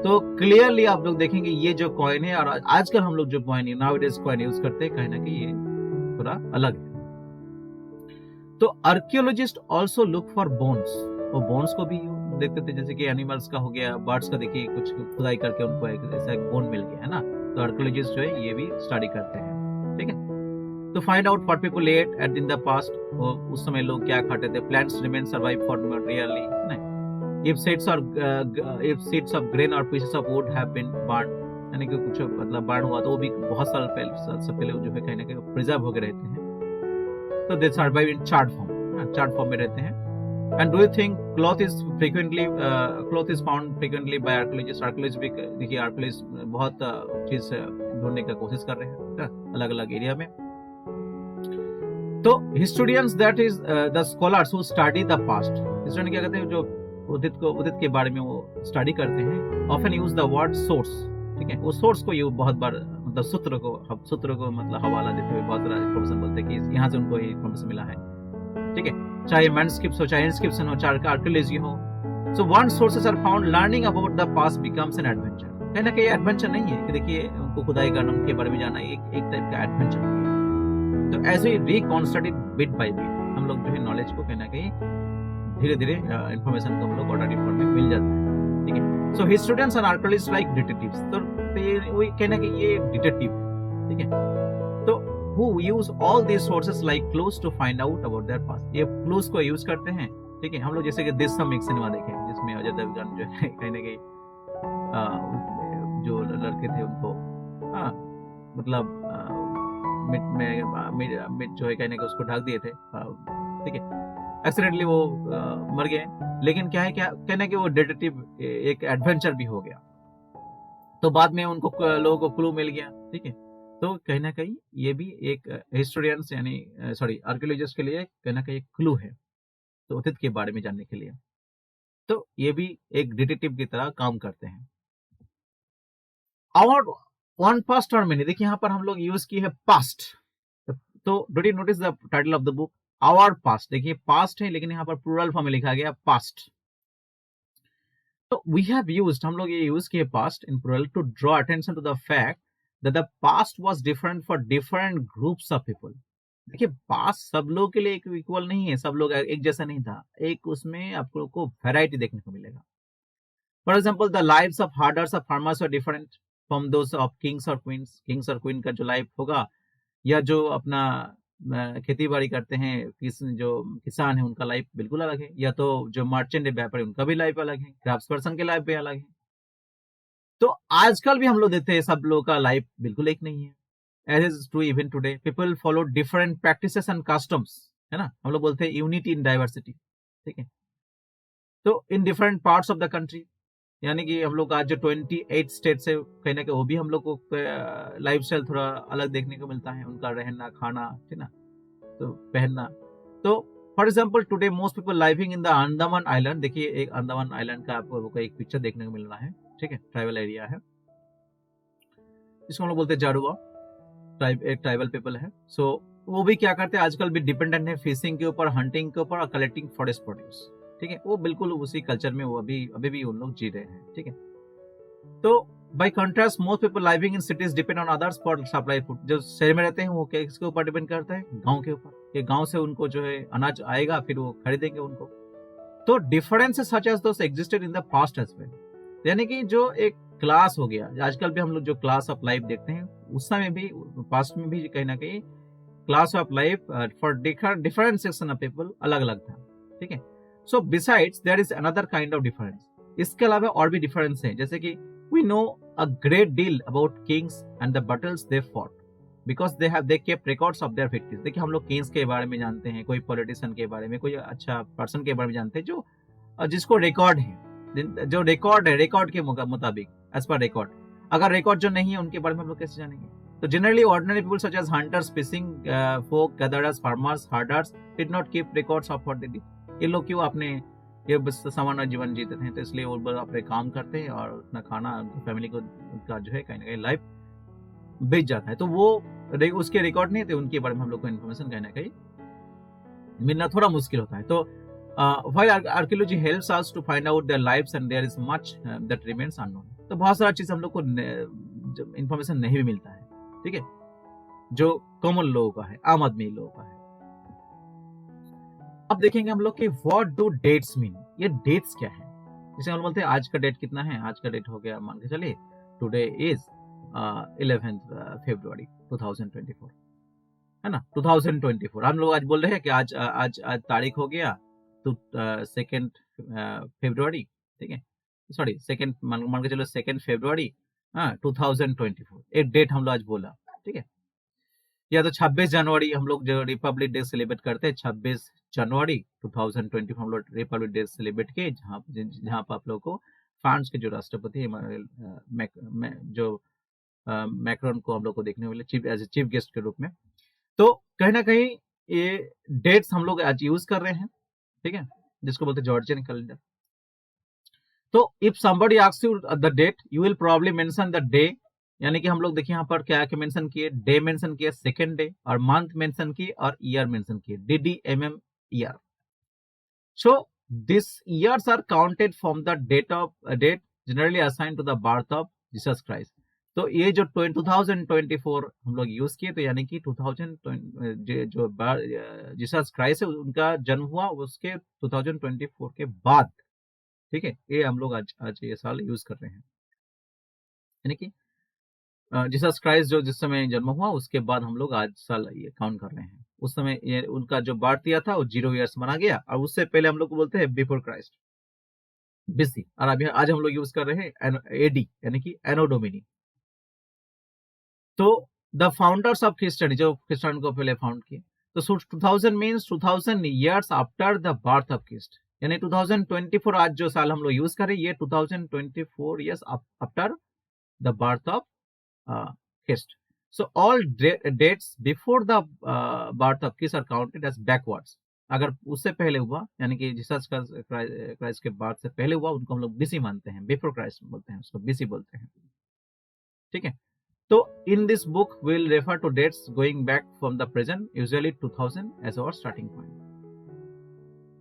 तो क्लियरली आप लोग देखेंगे ये जो कॉइन है और आजकल हम लोग जो कॉइन नाउअडेज कॉइन यूज करते हैं, कहीं ना कहीं ये थोड़ा अलग है। तो archaeologist also look for bones, वो बोन्स को भी देखते थे, जैसे कि एनिमल्स का हो गया, बर्ड्स का देखिए कुछ खुदाई करके उनको एक ऐसा बोन मिल गया है ना, तो आर्कियोलॉजिस्ट जो है ये भी स्टडी करते हैं, ठीक है। To find out what people ate at in the past, उस समय लोग क्या खाते थे, plants remain survive for really, नहीं, if seeds of grain or pieces of wood have been burned, यानी कि कुछ मतलब बर्न हुआ तो वो भी बहुत साल पहले जो है कहीं ना कहीं प्रिजर्व होकर रहते हैं, तो they survive in chart form में रहते हैं। And do you think cloth is found frequently by archaeologists? Archaeologists भी देखिए, archaeologists बहुत चीज ढूंढने का कोशिश कर रहे हैं अलग अलग एरिया में। तो historians that is the scholars who study the past, historian क्या कहते हैं, जो उदित के बारे में वो स्टडी करते हैं, often use the word source, ठीक है। वो सोर्स को ये बहुत बार मतलब सूत्र को मतलब हवाला देते हुए बहुत सारा इन्फॉर्मेशन बोलते हैं कि यहाँ से उनको ये इन्फॉर्मेशन मिला है, ठीक है। चाहे मैनुस्क्रिप्ट्स हो, चाहे इंस्क्रिप्शन हो, चाहे आर्कियोलॉजी हो। So one sources are found, learning about the past becomes an adventure. कहीं ना कहीं एडवेंचर नहीं है कि देखिए उनको खुदाई करना, उनके बारे में जाना, एक टाइप का एडवेंचर। तो as we reconstructed bit by bit, हम लोग जो है नॉलेज को कहीं ना कहीं धीरे धीरे इन्फॉर्मेशन को हम लोग ऑर्डर फॉर्म में मिल जाता है, ठीक है। So historians and archaeologists like detectives, तो ये कहना कि ये डिटेक्टिव है, ठीक है। तो who use all these sources like clues to find out about their past, ये clues को यूज करते हैं, ठीक है। हम लोग जैसे कि देशम एक सिनेमा देखे जिसमें अजय देवगन जो है कहीं ना कहीं जो लड़के थे उनको मतलब मिट जो है कहने के उसको ढक दिए थे, ठीक है। एक्सीडेंटली वो मर गए, लेकिन क्या है, क्या कहने के वो डिटेक्टिव एक एडवेंचर भी हो गया, तो बाद में उनको लोगों को क्लू मिल गया, ठीक है। तो कहीं ना कहीं ये भी एक हिस्टोरियंस यानी आर्कियोलॉजिस्ट के लिए कहीं ना कहीं एक क्लू है, तो अतीत के बारे में जानने के लिए। तो ये भी एक डिटेक्टिव की तरह काम करते हैं। और वन पास्ट टर्म में देखिए यहाँ पर हम लोग यूज की है पास्ट, तो did you notice the title of the book our past, देखिए पास्ट है लेकिन यहाँ पर प्लूरल फॉर्म में लिखा गया पास्ट। तो वी हैव यूज्ड, हम लोग ये यूज किए past in plural to draw attention to the fact that the past was different for different groups of people। देखिए पास्ट सब लोग के लिए एक इक्वल नहीं है, सब लोग एक जैसा नहीं था, एक उसमें आपको को वैरायटी देखने को मिलेगा। For example the lives of herders of farmers are different from those of kings और क्वींस। किंग्स और क्वीन का जो लाइफ होगा, या जो अपना खेती बाड़ी करते हैं जो किसान है उनका लाइफ बिल्कुल अलग है, या तो जो मर्चेंट व्यापारी उनका भी लाइफ अलग है, क्राफ्ट्स पर्सन के लाइफ भी अलग है। तो आजकल भी हम लोग देखते हैं सब लोगों का लाइफ बिल्कुल एक नहीं है, as is true even today, people follow different practices and customs, है ना, हम लोग बोलते हैं यूनिटी इन डाइवर्सिटी, ठीक है। तो in different parts of the country, यानी कि हम लोग आज जो 28 स्टेट से कहीं ना कहीं वो भी हम लोग को लाइफ स्टाइल थोड़ा अलग देखने को मिलता है, उनका रहना खाना, ठीक ना, तो पहनना। तो for example today most people living in the Andaman island, देखिए एक अंडमान आइलैंड का आपको एक पिक्चर देखने को मिल रहा है, ठीक है, ट्राइबल एरिया है, इसको हम लोग बोलते हैं जाड़ुआ ट्राइब, एक ट्राइबल पीपल है। सो वो भी क्या करते हैं आजकल भी डिपेंडेंट है फिशिंग के ऊपर, हंटिंग के ऊपर और कलेक्टिंग फॉरेस्ट प्रोड्यूस, ठीक है, वो बिल्कुल उसी कल्चर में वो अभी भी उन लोग जी रहे हैं, ठीक है। तो bye contrast most people living in cities depend on others for supply food, जो शहर में रहते हैं वो किसके ऊपर डिपेंड करते हैं, गांव के ऊपर, कि गांव से उनको जो है अनाज आएगा फिर वो खरीदेंगे उनको। तो differences such as those existed in the past as well, यानी कि जो एक क्लास हो गया, आजकल भी हम लोग जो क्लास ऑफ लाइफ देखते हैं उस समय भी पास्ट में भी कहीं ना कहीं class of life for different section of people अलग अलग था, ठीक है। So besides there is another kind of difference, इसके अलावा और भी डिफरेंस है, जैसे कि we know a great deal about kings and the battles they fought because they kept records of their victories. देखिए हम लोग किंग्स के बारे में जानते हैं, कोई पॉलिटिशियन के बारे में, कोई अच्छा पर्सन के बारे में जानते हैं जो जिसको रिकॉर्ड है, जो रिकॉर्ड है, रिकॉर्ड के मुताबिक एज पर रिकॉर्ड। अगर रिकॉर्ड जो नहीं है उनके बारे में हम लोग कैसे जानेंगे? तो generally ordinary people such as hunters, fishing folk, gatherers, farmers, herders did not keep records of what they did. ये लोग क्यों अपने ये बस सामान्य जीवन जीते थे, तो इसलिए वो बस अपने काम करते हैं और अपना खाना फैमिली को का जो है कहीं ना कहीं लाइफ बीत जाता है। तो वो उसके रिकॉर्ड नहीं थे, उनके बारे में हम लोग को इन्फॉर्मेशन कहीं ना कहीं मिलना थोड़ा मुश्किल होता है। तो while archaeology helps us to find out their lives and there is much that remains unknown, तो बहुत सारा चीज हम लोग को इंफॉर्मेशन नहीं भी मिलता है, ठीक है, जो कॉमन लोगों का है, आम आदमी लोगों का है। अब देखेंगे हम लोग कि व्हाट डू डेट्स मीन, ये डेट्स क्या है। जैसे हम बोलते हैं आज का डेट कितना है, आज का डेट हो गया मान के चलिए टुडे इज 11 फरवरी 2024, है ना, 2024। हम लोग आज बोल रहे हैं कि आज आज आज तारीख हो गया तो 2 फरवरी, ठीक है, सॉरी सेकेंड मान के चलो 2 फरवरी 2024, एक डेट हम लोग आज बोला, ठीक है। या तो 26 जनवरी हम लोग जो रिपब्लिक डे सेलिब्रेट करते हैं, 26 जनवरी 2024 हम लोग रिपब्लिक डे सेलिब्रेट किए, जहाँ पर आप लोग को फ्रांस के जो राष्ट्रपति जो मैक्रोन को हम लोग को देखने वाले एज ए चीफ गेस्ट के रूप में। तो कहीं ना कहीं ये डेट्स हम लोग आज यूज कर रहे हैं, ठीक है, जिसको बोलते हैं जॉर्जियन कैलेंडर। तो if somebody asks you the date you will probably mention the day, यानी कि हम लोग देखिए यहाँ पर क्या क्या मेंशन किए, डे मेंशन किए, सेकंड डे, और मंथ मेंशन किए, और ईयर मेंशन किए, DDMM year. So this years are counted from the date generally assigned to the birth of Jesus Christ. तो ये जो 2024 हम लोग यूज किए, तो यानी कि 2020 जो जीसस क्राइस्ट है उनका जन्म हुआ उसके 2024 के बाद, ठीक है, ये हम लोग आज ये साल यूज कर रहे हैं, यानी कि जीसस क्राइस्ट जो जिस समय जन्म हुआ उसके बाद हम लोग आज साल ये काउंट कर रहे हैं। उस समय ये उनका जो बर्थ ईयर था वो 0 ईयर्स माना गया, और उससे पहले हम लोग को बोलते हैं बिफोर क्राइस्ट, BC, और अभी आज हम लोग यूज कर रहे हैं AD, यानी कि एनो डोमिनी। तो द फाउंडर्स ऑफ क्रिस्टियनिटी, जो क्रिस्टियन को पहले फाउंड किए, तो 2000 means 2000 years after the birth of Christ, यानी 2024 आज जो साल हम लोग यूज करें ये 2024 years after the birth of Christ. So all dates before the birth of Christ are counted as backwards. अगर उससे पहले हुआ, यानी कि जीसस क्राइस्ट के बर्थ से पहले हुआ, उनको हम लोग BC मानते हैं, बिफोर क्राइस्ट बोलते हैं, उसको BC बोलते हैं, ठीक है। तो in this book will refer to dates going back from the present, usually 2000 as our starting point,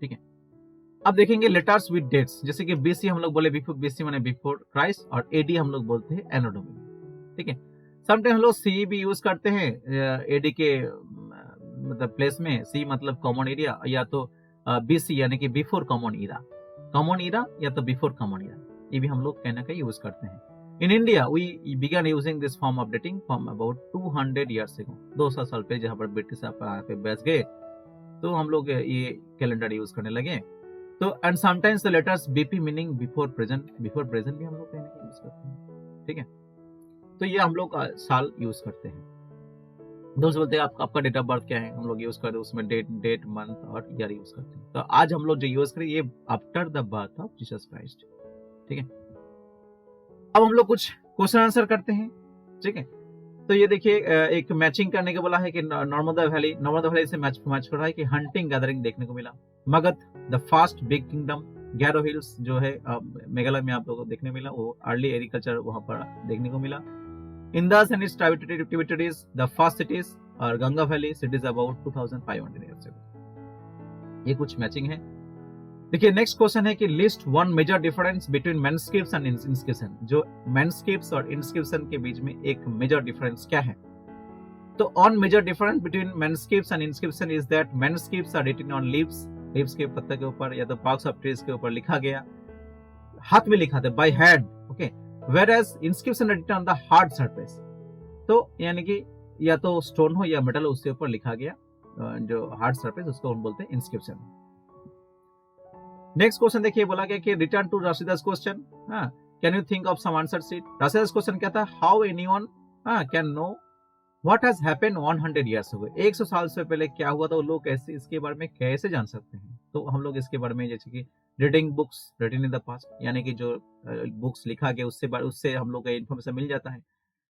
ठीक है। अब देखेंगे लेटर्स विद डेट्स, जैसे कि BC हम लोग बोले बिफोर, BC माने बिफोर क्राइस्ट, और AD हम लोग बोलते हैं एनो डोमिनी, ठीक है। समटाइम हम लोग CE भी यूज करते हैं AD के मतलब प्लेस में, C मतलब कॉमन एरिया, या तो BC यानी कि बिफोर कॉमन ईरा या तो बिफोर कॉमन ईरा, ये भी हम लोग कहीं ना कहीं यूज करते हैं। In India we began using this form of dating from about 200 years ago, 200 साल पहले जहाँ पर ब्रिटिश पे बैठ गए तो हम लोग ये कैलेंडर यूज करने लगे। तो and sometimes the letters BP meaning before present भी हम लोग कहीं ना कहीं यूज करते हैं, ठीक है। तो ये हम लोग साल यूज करते हैं। दोस्त बोलते हैं आपका डेट ऑफ बर्थ क्या है, हम लोग यूज करते हैं उसमें डेट मंथ और ईयर यूज करते हैं। तो आज हम लोग जो यूज करें ये after the birth of Jesus Christ. ठीक है, अब हम लोग कुछ क्वेश्चन आंसर करते हैं। ठीक है, तो ये देखिए एक मैचिंग करने के बोला है कि नर्मदा वैली से मैच हो रहा है कि हंटिंग गैदरिंग देखने को मिला। Magadha the fast big kingdom, Garo hills जो है मेघालय में आप लोगों को देखने मिला, वो अर्ली एग्रीकल्चर वहां पर देखने को मिला। Indus and its tributaries the first cities, और Ganga valley cities about 2500 years ago. ये कुछ मैचिंग है। देखिए नेक्स्ट क्वेश्चन है कि list one major difference between manuscripts and inscription. जो मैनस्क्रिप्ट्स और इंस्क्रिप्शन के बीच में एक मेजर डिफरेंस क्या है? तो on major difference between manuscripts and inscription is that manuscripts are written on leaves के पत्ते के ऊपर या तो बार्क्स ऑफ ट्रीज के ऊपर लिखा गया, हाथ में लिखा था by hand. Okay, whereas inscription written on the hard surface, तो यानी कि या तो स्टोन हो या मेटल हो उसके ऊपर लिखा गया जो हार्ड सरफेस, उसको हम बोलते हैं इंस्क्रिप्शन। नेक्स्ट क्वेश्चन देखिए, बोला गया कि return to Rashida's question, can you think of some answer sheet. Rashida's question क्या था? How anyone can know what has happened 100 years ago. 100 साल से पहले क्या हुआ था, वो लोग कैसे इसके बारे में कैसे जान सकते हैं? तो हम लोग इसके बारे में जैसे कि reading books written in the past, यानी कि जो बुक्स लिखा गया उससे हम लोग को इन्फॉर्मेशन मिल जाता है।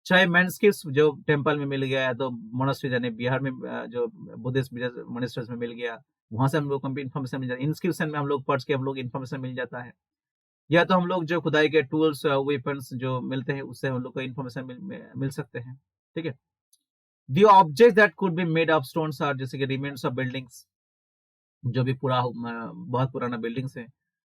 चाहे मैनस्क्रिप्ट्स जो टेम्पल में मिल गया है, तो मोनास्ट्री यानी बिहार में जो बुद्धिस्ट मोनेस्टर्स में मिल गया, वहां से हम लोग को इन्फॉर्मेशन मिल जाता है। इंस्क्रिप्शन में हम लोग पढ़ के हम लोग इन्फॉर्मेशन मिल जाता है, या तो हम लोग जो खुदाई के टूल्स वेपन्स जो मिलते हैं उससे हम लोग को इन्फॉर्मेशन मिल सकते हैं। ठीक है, the object that could be made of stones are, जैसे कि रिमेन्स ऑफ बिल्डिंग्स, जो भी बहुत पुराना बिल्डिंग्स है,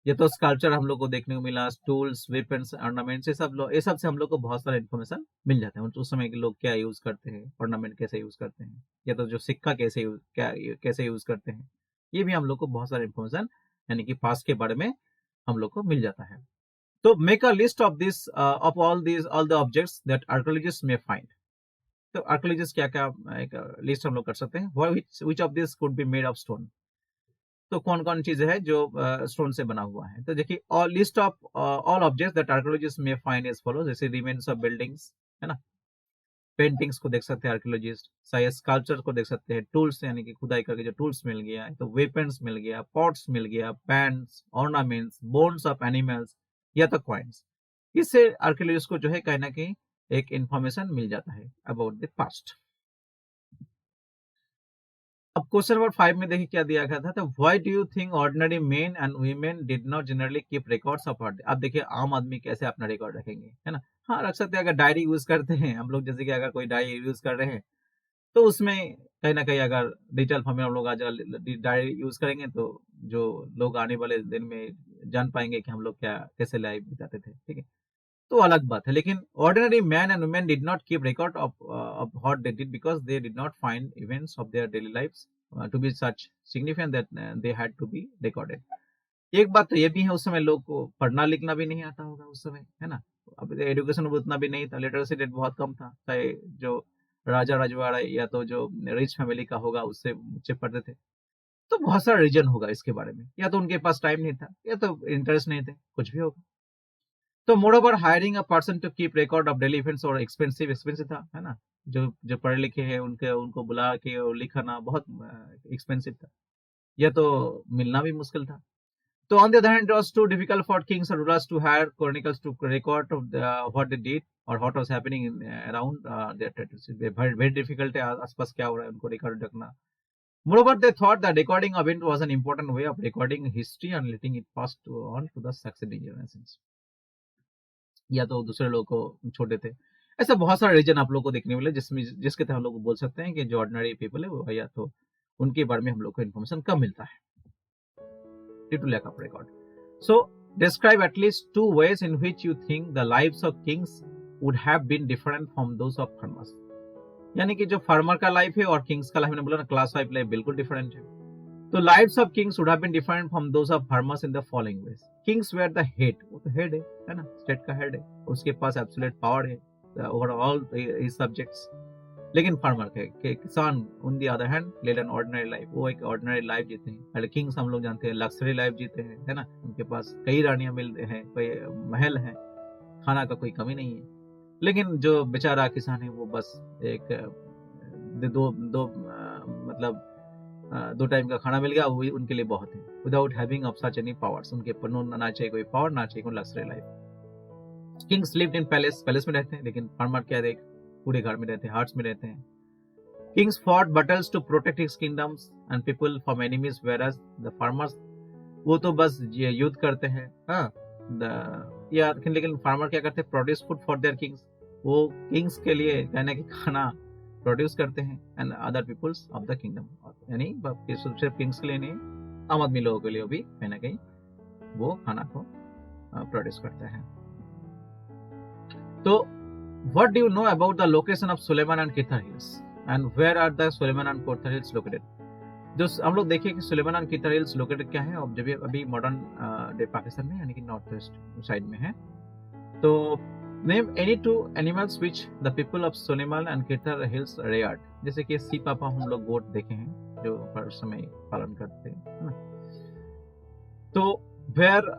ये तो स्कल्पचर हम लोग को देखने को मिला, टूल्स वेपन्स ऑर्नामेंट्स, ये सब से हम लोग को बहुत सारा इन्फॉर्मेशन मिल जाता है। उस समय के लोग क्या यूज करते हैं, ऑर्नामेंट कैसे यूज करते हैं, या तो जो सिक्का कैसे यूज करते हैं, ये भी हम लोग को बहुत सारा इन्फॉर्मेशन यानी कि पास्ट के बारे में हम लोग को मिल जाता है। तो make a list of this of all the objects that archaeologist may find. तो आर्कियोलॉजिस्ट क्या क्या एक लिस्ट हम लोग कर सकते हैं। Which of this could be made of stone, तो कौन कौन चीज है जो स्टोन से बना हुआ है। तो देखिए list of all objects that archaeologist may find as follow, जैसे रिमेन्स ऑफ बिल्डिंग्स है ना, पेंटिंग्स को देख सकते हैं आर्कियोलॉजिस्ट, साइज स्कल्पचर को देख सकते हैं, टूल्स यानी कि खुदाई करके जो टूल्स मिल गया, तो वेपन्स मिल गया, पॉट्स मिल गया, pans, ornaments, bones of animals या तो कॉइन्स, इससे आर्कियोलॉजिस्ट को जो है कहीं ना कहीं एक इंफॉर्मेशन मिल जाता है अबाउट द पास्ट। अब क्वेश्चन नंबर 5 में देखिए क्या दिया गया था। तो why do you think ordinary main and women did not generally keep records of her. अब देखिए आम आदमी कैसे अपना रिकॉर्ड रखेंगे, है ना। हाँ रख सकते हैं, अगर डायरी यूज करते हैं हम लोग, जैसे कि अगर कोई डायरी यूज कर रहे हैं तो उसमें कहीं ना कहीं अगर डिजिटल फॉर्म में हम लोग आज डायरी यूज करेंगे तो जो लोग आने वाले दिन में जान पाएंगे कि हम लोग क्या कैसे लाइफ बिताते थे। ठीक है, तो अलग बात है। लेकिन ordinary man and women did not keep record of what they did because they did not find events of their daily lives to be such significant that they had to be recorded. एक बात तो ये भी है, उस समय लोग को पढ़ना लिखना भी नहीं आता होगा उस समय, है ना। अब एजुकेशन उतना भी नहीं था, लिटरेसी रेट बहुत कम था, चाहे जो राजा रजवाड़ा या तो जो रिच फैमिली का होगा उससे बच्चे पढ़ते थे। तो बहुत सारा रीजन होगा इसके बारे में, या तो उनके पास टाइम नहीं था या तो इंटरेस्ट नहीं थे, कुछ भी होगा। तो moreover hiring a person to keep record of daily events और एक्सपेंसिव था, है ना। जो जो पढ़े लिखे हैं उनको बुला के और लिखाना बहुत एक्सपेंसिव था, या तो मिलना भी मुश्किल था। तो on the other hand, it was too difficult for kings or rulers to hire chronicles to record of what they did or what was happening around their territories. Very difficult है आसपास क्या हो रहा है उनको रिकॉर्ड रखना। Moreover, they thought that recording of it was an important way of recording history and letting it pass on to the succeeding generations. या तो दूसरे लोग को छोड़ते थे। ऐसा बहुत सारे रीजन आप लोग को देखने मिले जिसके तहत हम लोग बोल सकते हैं कि जो ऑर्डिनरी पीपल है वो या तो उनके बारे में हम लोग को इन्फॉर्मेशन कम मिलता है due to lack of record. So, describe at least 2 ways in which you think the lives of kings would have been different from those of farmers. यानी कि जो फार्मर का लाइफ है और किंग्स का लाइफ, मैंने बोला ना क्लास 5 लाइफ बिल्कुल डिफरेंट है। तो lives of kings would have been different from those of farmers in the following ways. Kings were the head, वो तो हेड है ना, स्टेट का हेड है, उसके पास एब्सोल्यूट पावर है ओवर ऑल हिज सब्जेक्ट्स। लेकिन फार्मर के किसान on the other hand led an ordinary life, वो एक ऑर्डिनरी लाइफ जीते हैं। पहले किंग्स हम लोग जानते हैं लग्जरी लाइफ जीते हैं, है ना, उनके पास कई रानियां मिलते हैं, कई महल हैं, खाना का कोई कमी नहीं है। लेकिन जो बेचारा किसान है वो बस एक मतलब 2 टाइम का खाना मिल गया, वही उनके लिए बहुत है। Without having of such any powers, उनके ऊपर ना चाहिए कोई पावर, ना चाहिए कोई luxury life. Kings lived in palace, palace में रहते हैं, लेकिन फार्मर क्या देख पूरे घर में रहते हैं, हार्ट्स में रहते हैं। Kings fought battles to protect his kingdoms and people from enemies, whereas the farmers, वो तो बस ये युद्ध करते हैं, हाँ, लेकिन फार्मर क्या करते हैं, produce food for their kings, वो किंग्स के लिए कहने की खाना प्रोड्यूस करते हैं, and other peoples of the kingdom, यानी सिर्फ किंग्स के लिए नहीं, आम आदमी लोगों के लिए भी कहीं ना कहीं वो खाना को प्रोड्यूस करते हैं। तो what do you know about the location of Sulaiman and Kirthar hills and where are the Sulaiman and Kirthar hills located? जो हम लोग देखिए कि Sulaiman and Kirthar hills located क्या है, और जब अभी मॉडर्न डे पाकिस्तान में यानी कि नॉर्थ वेस्ट साइड में है। तो name any 2 animals which the people of Sulaiman and Kirthar hills reared, जैसे कि सी पापा हम लोग गोट देखे हैं जो हर समय पालन करते हैं, है ना। तो where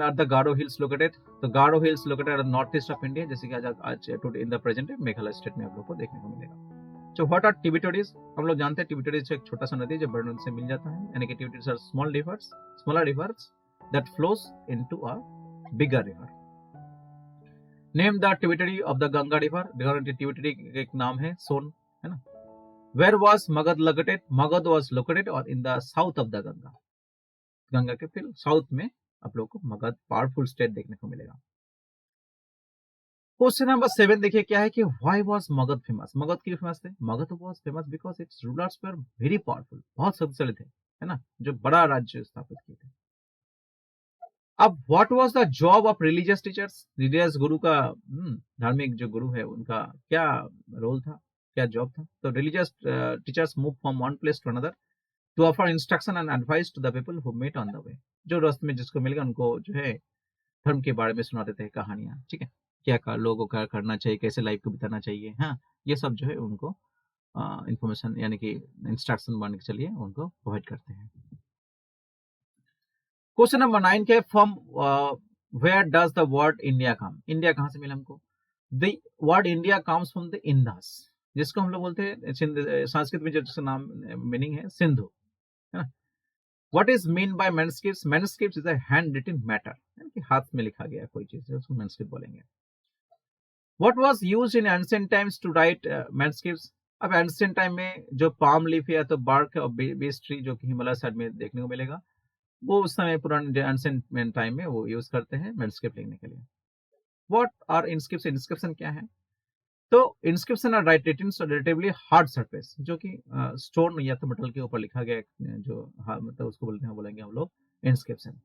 are the Garo hills located? तो Garo hills located north east of India, जैसे कि आज in the present Meghalaya state में आप लोग को देखने को मिलेगा। So what are tributaries? हम लोग जानते हैं ट्रिब्यूटरीज एक छोटा सा नदी जो बड़ी नदी से मिल जाता है, यानी कि tributaries are smaller rivers that flows into a bigger river. Name the tributary of the Ganga river, Ganga tributary एक नाम है सोन, है ना। Where was Magadha located? Magadha was located और in the south of the Ganga, Ganga के फिर साउथ में आप लोग को मगध पावरफुल स्टेट देखने को मिलेगा। क्वेश्चन नंबर 7 देखिए क्या है कि why was Magadh famous? Magadh क्यों फेमस थे? Magadh was famous because it's rulers were very powerful, बहुत शक्तिशाली थे, है ना, जो बड़ा राज्य स्थापित किए थे। अब what was the job of religious teachers? Religious गुरु का, धार्मिक जो गुरु है उनका क्या रोल था, क्या जॉब था? तो religious teachers move from one place to another to offer instruction and advice to the people who met on the way, जो रास्ते में जिसको मिलेगा उनको जो है धर्म के बारे में सुनाते थे कहानियां, ठीक है, क्या लोगों को करना चाहिए, कैसे लाइफ को बिताना चाहिए, हाँ, ये सब जो है उनको इंफॉर्मेशन यानी कि इंस्ट्रक्शन बन के चलिए उनको प्रोवाइड करते हैं। क्वेश्चन नंबर 9 के from where does the word India come? India कहाँ से मिला हमको? The word India comes from the Indus, जिसको हम लोग बोलते हैं संस्कृत में जिसका नाम मीनिंग है सिंधु, है ना। What is mean by manuscripts? Manuscripts is a handwritten matter, यानी कि हाथ में लिखा गया कोई चीज है उसको manuscript बोलेंगे। What was used in ancient times to write manuscripts? अब ancient time में जो palm leaf या तो bark और beech tree जो कि हिमालय साइड में देखने को मिलेगा, वो उस समय पुराने ancient time में वो यूज करते हैं manuscript लिखने के लिए। What are inscripts? Inscription क्या है? तो inscription are written relatively hard surface, जो कि स्टोन या तो मेटल के ऊपर लिखा गया जो मतलब उसको बोलेंगे हम लोग inscription.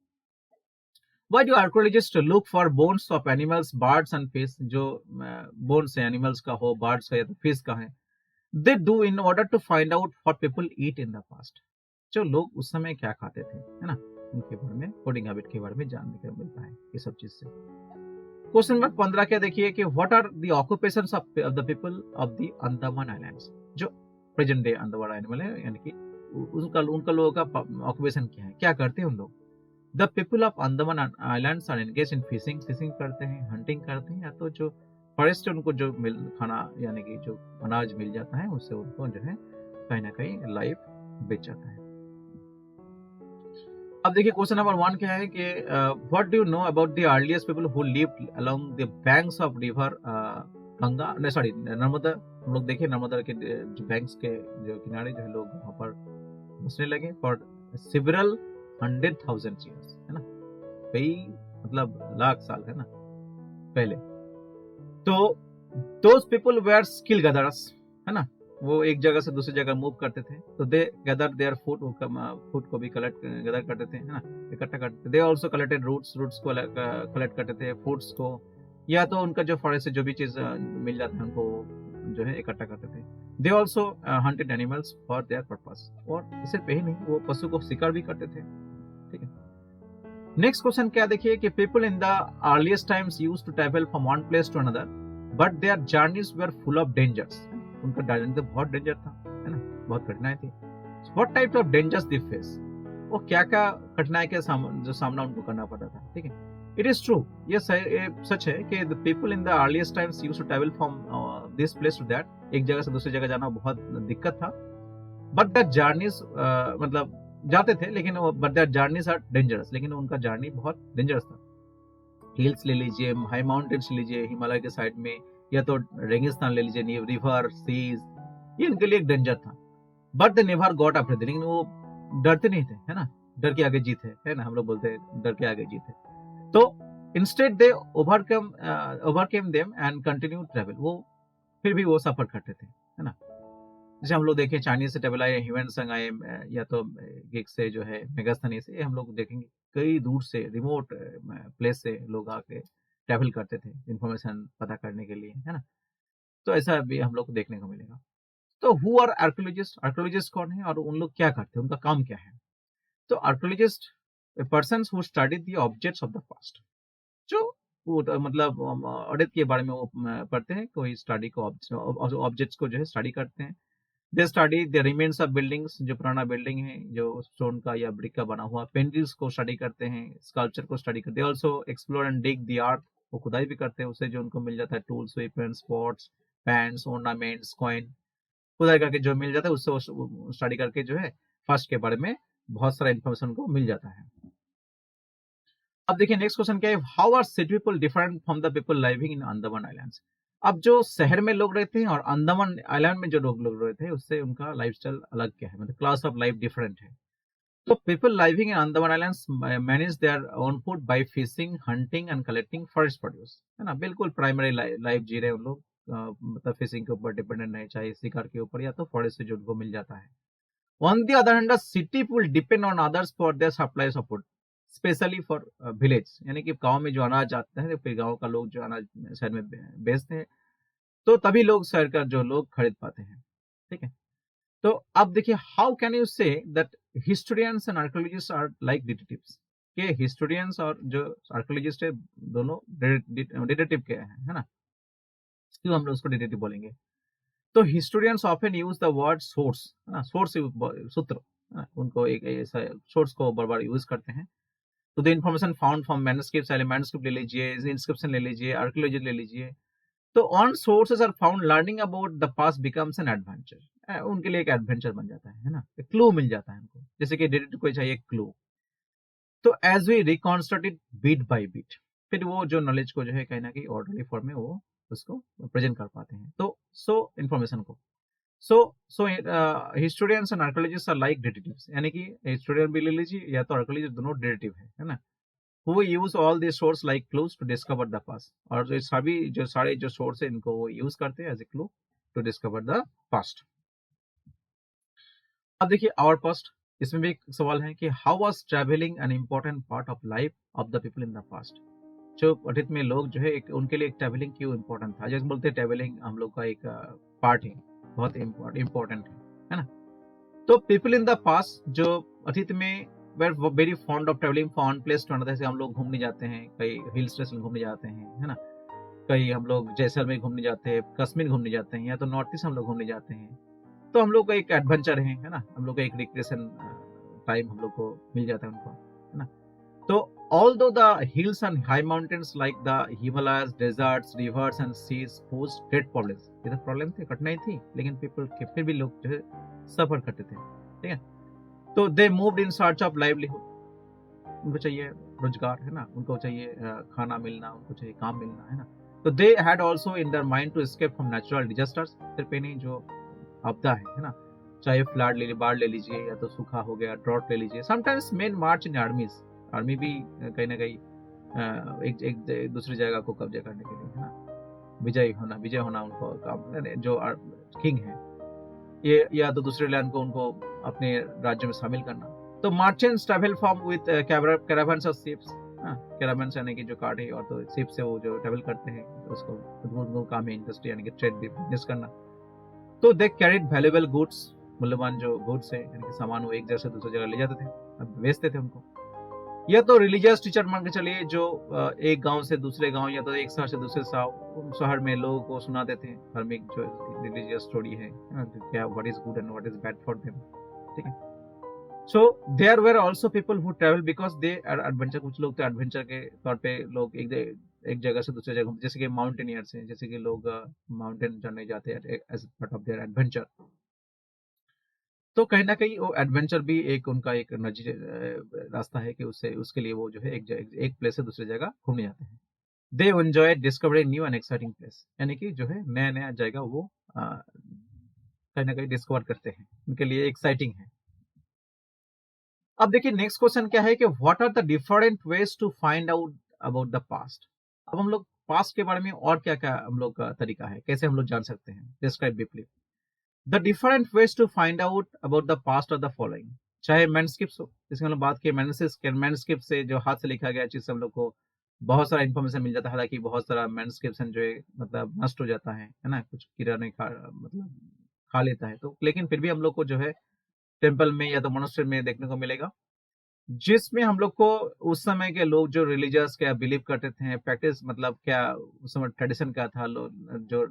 Why do archaeologist look for bones of animals, birds and fish? जो बोन्स है एनिमल्स का हो, बर्ड्स का या तो फिश का है, they do in order to find out what people eat in the past, जो लोग उस समय क्या खाते थे, है ना, उनके बारे में फूडिंग हैबिट के बारे में जानने को मिलता है ये सब चीज से। क्वेश्चन नंबर 15 क्या देखिए कि what are the occupations of the people of the Andaman islands? जो प्रेजेंट डे अंडमान आइलैंड है, यानी कि उनका लोगों का ऑक्यूपेशन क्या है, क्या करते हैं उन लोग? The people of Andaman islands are engage in fishing करते हैं, हंटिंग करते हैं, या तो जो फॉरेस्ट है उनको जो खाना यानी कि जो अनाज मिल जाता है उससे उनको जो है कहीं ना कहीं लाइफ बेच जाता है। अब देखिए क्वेश्चन नंबर 1 क्या है कि what do you know about the earliest people who lived along the banks of river Ganga, नहीं सॉरी नर्मदा। हम लोग देखिए नर्मदा के जो बैंक्स के जो किनारे जो है लोग वहां पर बसने लगे फॉर सेवरल 100,000 ईयर्स, है ना, कई मतलब लाख साल, है ना, पहले। तो those people were skill gatherers, है ना, वो एक जगह से दूसरी जगह मूव करते थे, तो they gather their food, food को भी गैदर करते थे, है ना, इकट्ठा करते थे। दे आल्सो कलेक्टेड रूट्स को कलेक्ट करते थे, फूड्स को, या तो उनका जो फॉरेस्ट से जो भी चीज मिल जाता है उनको जो है इकट्ठा करते थे। They also hunted animals for their purpose, और इससे पहले नहीं वो पशु को शिकार भी करते थे, ठीक है। नेक्स्ट क्वेश्चन क्या देखिए कि people in the earliest times used to travel from one place to another but their journeys were full of dangers, उनका जर्नी तो बहुत डेंजर था, है ना, बहुत कठिनाई थी। What type of dangers they face? वो क्या क्या कठिनाई के जो सामना उनको करना पड़ता था, ठीक है। इट इज ट्रू, ये सच है कि the people in the earliest times used to travel from this place to that, एक जगह से दूसरी जगह जाना बहुत दिक्कत था। बट दैट जर्नीज मतलब जाते थे, लेकिन but that journeys are dangerous, लेकिन उनका जर्नी बहुत डेंजरस था। हिल्स ले लीजिए, हाई माउंटेन्स लीजिए हिमालय के साइड में, या तो रेगिस्तान ले लीजिए, रिवर सीज, ये इनके लिए एक डेंजर था। But they never got afraid, लेकिन वो डरते नहीं थे, है ना, डर के आगे जीत है ना, हम लोग बोलते हैं डर के आगे जीत है। तो instead they overcame them and continue travel, वो फिर भी वो सफर करते थे, है ना। जैसे हम लोग देखें चाइनीज से ट्रेवल आए, ह्यूएनसांग आए, या तो गिग से जो है मेगास्थनी से, हम लोग देखेंगे कई दूर से रिमोट प्लेस से लोग आके ट्रेवल करते थे इंफॉर्मेशन पता करने के लिए, है ना। तो ऐसा भी हम लोग को देखने को मिलेगा। तो हु आर आर्कियोलॉजिस्ट, आर्कियोलॉजिस्ट कौन है और उन लोग क्या करते हैं, उनका काम क्या है। तो archaeologist person who study the objects of the past, जो वो मतलब अतीत के बारे में वो पढ़ते हैं, कोई स्टडी को ऑब्जेक्ट्स को जो है स्टडी करते हैं। They study the remains of buildings, जो पुराना बिल्डिंग है जो स्टोन का या ब्रिक का बना हुआ, पेंटिंग्स को स्टडी करते हैं, स्कल्पचर को स्टडी करते हैं। Also explore and dig the earth, वो खुदाई भी करते हैं, उससे जो उनको मिल जाता है tools, weapons, pots, pans, ornaments, coin, खुदाई करके जो मिल जाता है उससे स्टडी करके जो है फर्स्ट के बारे में बहुत सारा इन्फॉर्मेशन को मिल जाता है। अब देखिए नेक्स्ट क्वेश्चन क्या है, how are city people different from the people living in Andaman islands. अब जो शहर में लोग रहते हैं और अंडमान आइलैंड में जो लोग रहते हैं, उससे उनका लाइफस्टाइल अलग क्या है, मतलब क्लास ऑफ लाइफ डिफरेंट है। तो people living in Andaman islands manage their own food by fishing, hunting and collecting forest produce, है ना, बिल्कुल प्राइमरी लाइफ जी रहे हैं उन लोग, मतलब फिशिंग के ऊपर डिपेंडेंट नहीं, चाहे शिकार के ऊपर या तो फॉरेस्ट से जो उनको मिल जाता है। On the other hand, the city will depend on others for their supplies of food, specially for village, यानी कि गांव में जो अनाज आता है, फिर गांव का लोग जो अनाज शहर में बेचते हैं, तो तभी लोग शहर का जो लोग खरीद पाते हैं, ठीक है। तो अब देखिए, how can you say that historians and archaeologist are like detectives, के हिस्टोरियंस और जो आर्कियोलॉजिस्ट है दोनों डिटेक्टिव के हैं, है ना। क्यों हम लोग उसको डिटेक्टिव बोलेंगे, तो historians often use the word source, है ना, सोर्स सूत्र, है ना? उनको एक ऐसा सोर्स को बार बार यूज करते हैं। तो the information found from manuscripts, manuscript ले लीजिए, इंस्क्रिप्शन ले लीजिए, आर्कियोलॉजी ले लीजिए। तो on sources are found, learning about the past becomes an adventure, उनके लिए एक एडवेंचर बन जाता है ना, एक क्लू मिल जाता है उनको, जैसे कि डिटेक्टिव को चाहिए क्लू। तो as we reconstruct it bit by bit, फिर वो जो नॉलेज को जो है कहीं ना कहीं ऑर्डरली फॉर्म में वो उसको प्रेजेंट कर पाते हैं। तो सो इन्फॉर्मेशन को so historians and archaeologists are like detectives, यानी कि हिस्टोरियन भी ले लीजिए या तो आर्कियोलॉजिस्ट, दोनों डिटेक्टिव है ना। वो use all the source like clues to discover the past, और जो सभी जो सारे जो सोर्स है इनको वो यूज करते हैं as a clue to discover the past. अब देखिए आवर पास्ट, इसमें भी एक सवाल है कि how was travelling an important part of life of the people in the past. जो अतीत में लोग जो है उनके लिए ट्रैवलिंग क्यों इम्पोर्टेंट था, जैसे बोलते हैं ट्रैवलिंग हम लोग का एक पार्ट है, बहुत इम्पोर्टेंट है ना। तो पीपल इन द पास्ट जो अतीत में were very fond of travelling from one place to another, जैसे हम लोग घूमने जाते हैं, कई हिल स्टेशन घूमने जाते हैं, है ना, कई हम लोग जैसलमेर घूमने जाते हैं, कश्मीर घूमने जाते हैं, या तो नॉर्थ ईस्ट हम लोग घूमने जाते हैं। तो हम लोग का एक एडवेंचर है ना, हम लोग का एक रिक्रिएशन टाइम हम लोग को मिल जाता है उनको, है ना। तो although the hills and high mountains like the Himalayas, deserts, rivers and seas pose great problems, ये तो प्रॉब्लम थे, कठिनाई थी, लेकिन पीपल के फिर भी लोग जो है सफर करते थे, ठीक है। तो they moved in search of livelihood, उनको चाहिए रोजगार, है ना, उनको चाहिए खाना मिलना, उनको चाहिए काम मिलना, है ना। तो they had also in their mind to escape from natural disasters, सिर्फ नहीं जो आपदा है ना, चाहे फ्लड ले लीजिए, बाढ़ ले लीजिए, या तो सूखा हो गया, ड्रॉट ले लीजिए। समटाइम्स मेन मार्च इन आर्मीज, आर्मी भी कहीं ना कहीं एक दूसरी जगह को कब्जा करने के लिए, है ना, विजय होना उनको काम, जो किंग है ये, या तो दूसरे लैंड को उनको अपने राज्य में शामिल करना। तो merchants travel from with caravans of ships, caravans यानी कि जो कार्ड है, और तो शिप से वो जो ट्रैवल करते हैं, उसको उनको काम है इंडस्ट्री यानी कि ट्रेड बिजनेस करना। तो दे कैरिड वैल्यूएबल गुड्स, मूल्यवान जो गुड्स है यानी कि सामान, वो एक जगह से दूसरी जगह ले जाते थे, बेचते थे उनको। या तो रिलीजियस टीचर मान के चलिए, जो एक गांव से दूसरे गांव या तो एक शहर से दूसरे शहर में लोगों को सुनाते थे धार्मिक जो रिलीजियस स्टोरी है, क्या what is good and what is bad for them, ठीक है। So there were also people who travel because they are adventure, कुछ लोग तो एडवेंचर के तौर पे लोग एक एक जगह से दूसरी जगह, जैसे कि माउंटेनियर्स हैं, जैसे कि लोग माउंटेन चढ़ने जाते हैं as part of their adventure. तो कहीं ना कहीं वो एडवेंचर भी एक उनका एक रास्ता है कि उससे उसके लिए वो जो है एक प्लेस से दूसरी जगह घूमने जाते हैं। They enjoy discovering new and exciting place, यानी कि जो है नया नया जगह वो कहीं ना कहीं डिस्कवर करते हैं, उनके लिए एक्साइटिंग है। अब देखिए नेक्स्ट क्वेश्चन क्या है कि what are the different ways to find out about the past. अब हम लोग पास्ट के बारे में और क्या क्या हम लोग का तरीका है, कैसे हम लोग जान सकते हैं, describe deeply. The different ways to find out about the past और द फॉलोइंग, चाहे मैनस्क्रिप्ट्स हो, जैसे हम लोग बात किए मैनस्क्रिप्ट से जो हाथ से लिखा गया चीज से हम लोग को बहुत सारा इन्फॉर्मेशन मिल जाता है। हालांकि बहुत सारा मैनस्क्रिप्ट जो है मतलब नष्ट हो जाता है ना, कुछ कीड़ा ने मतलब खा लेता है, तो लेकिन फिर भी हम लोग को जो है टेम्पल में या तो मोनास्ट्री में देखने को मिलेगा, जिसमें हम लोग को उस समय के लोग जो रिलीजियस क्या बिलीव करते थे, प्रैक्टिस मतलब क्या उस समय ट्रेडिशन क्या था, जो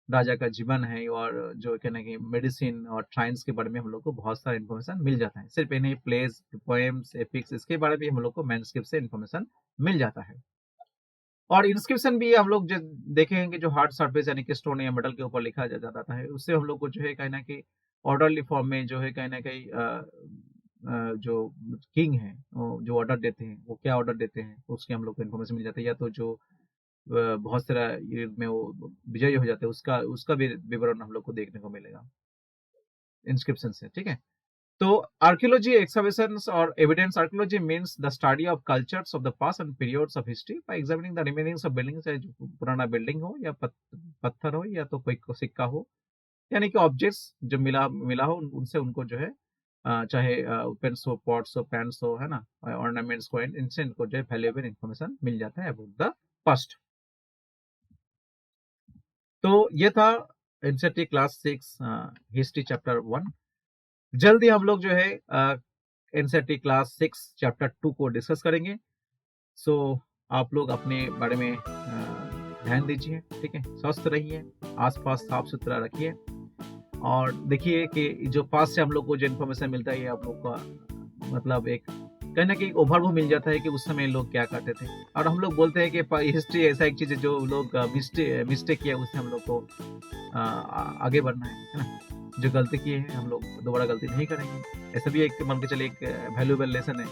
राजा का जीवन है और जो कहना कि मेडिसिन और साइंस के बारे में हम लोग को बहुत सारा इन्फॉर्मेशन मिल जाता है। सिर्फ इन्हीं प्लेस, पोएम्स, एपिक्स, इसके बारे में हम लोग को मैनस्क्रिप्ट से इन्फॉर्मेशन मिल जाता है। और इंस्क्रिप्शन भी हम लोग जो देखेंगे जो हार्ड सरफेस यानी कि स्टोन या मेटल के ऊपर लिखा जाता है, उससे हम लोग को जो है कहीं ना कहीं ऑर्डरली फॉर्म में जो है कहीं ना कहीं जो किंग है जो ऑर्डर देते हैं वो क्या ऑर्डर देते हैं उसकी हम लोग को इन्फॉर्मेशन मिल जाती है, या तो जो बहुत सारा युद्ध में वो विजयी हो जाते हैं उसका उसका भी विवरण हम लोग को देखने को मिलेगा इंस्क्रिप्शन से। ठीक है, तो आर्कियोलॉजी एक्सकवेशंस और evidence archaeology means the study of cultures of the past and periods of history by examining the remainings of buildings, चाहे पुराना बिल्डिंग हो या पत्थर हो या तो कोई सिक्का हो, यानी कि ऑब्जेक्ट्स जो मिला हो उनसे उनको जो है चाहे पेन्स हो, पॉट्स हो, पैंस हो, है ना, ऑर्नामेंट्स को, इनसे इनको जो है वैल्यूएबल इन्फॉर्मेशन मिल जाता है अबाउट द पास्ट। तो ये था एनसीईआरटी क्लास 6 हिस्ट्री चैप्टर 1। जल्दी हम लोग जो है एनसीईआरटी क्लास 6 चैप्टर 2 को डिस्कस करेंगे। सो आप लोग अपने बारे में ध्यान दीजिए, ठीक है, स्वस्थ रहिए, आसपास साफ सुथरा रखिए और देखिए कि जो पास से हम लोग को जो इन्फॉर्मेशन मिलता है ये आप लोग का मतलब एक कहीं ना कहीं ओवरव्यू मिल जाता है कि उस समय लोग क्या करते थे। और हम लोग बोलते हैं कि हिस्ट्री ऐसा एक चीज है जो लोग मिस्टेक किया उससे हम लोग को आगे बढ़ना है ना, जो गलती किए हैं हम लोग दोबारा गलती नहीं करेंगे। ऐसा भी एक मान के चले एक वैल्यूएबल लेसन है,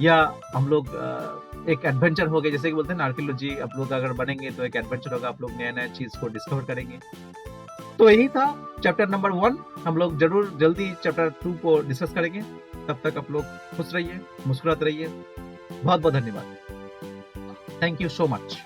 या हम लोग एक एडवेंचर हो गया, जैसे कि बोलते हैं ना आर्कियोलॉजी आप लोग अगर बनेंगे तो एक एडवेंचर होगा, आप लोग नया नया चीज को डिस्कवर करेंगे। तो यही था चैप्टर नंबर 1, हम लोग जरूर जल्दी चैप्टर 2 को डिस्कस करेंगे। तब तक आप लोग खुश रहिए, मुस्कुराते रहिए। बहुत बहुत धन्यवाद, थैंक यू सो मच।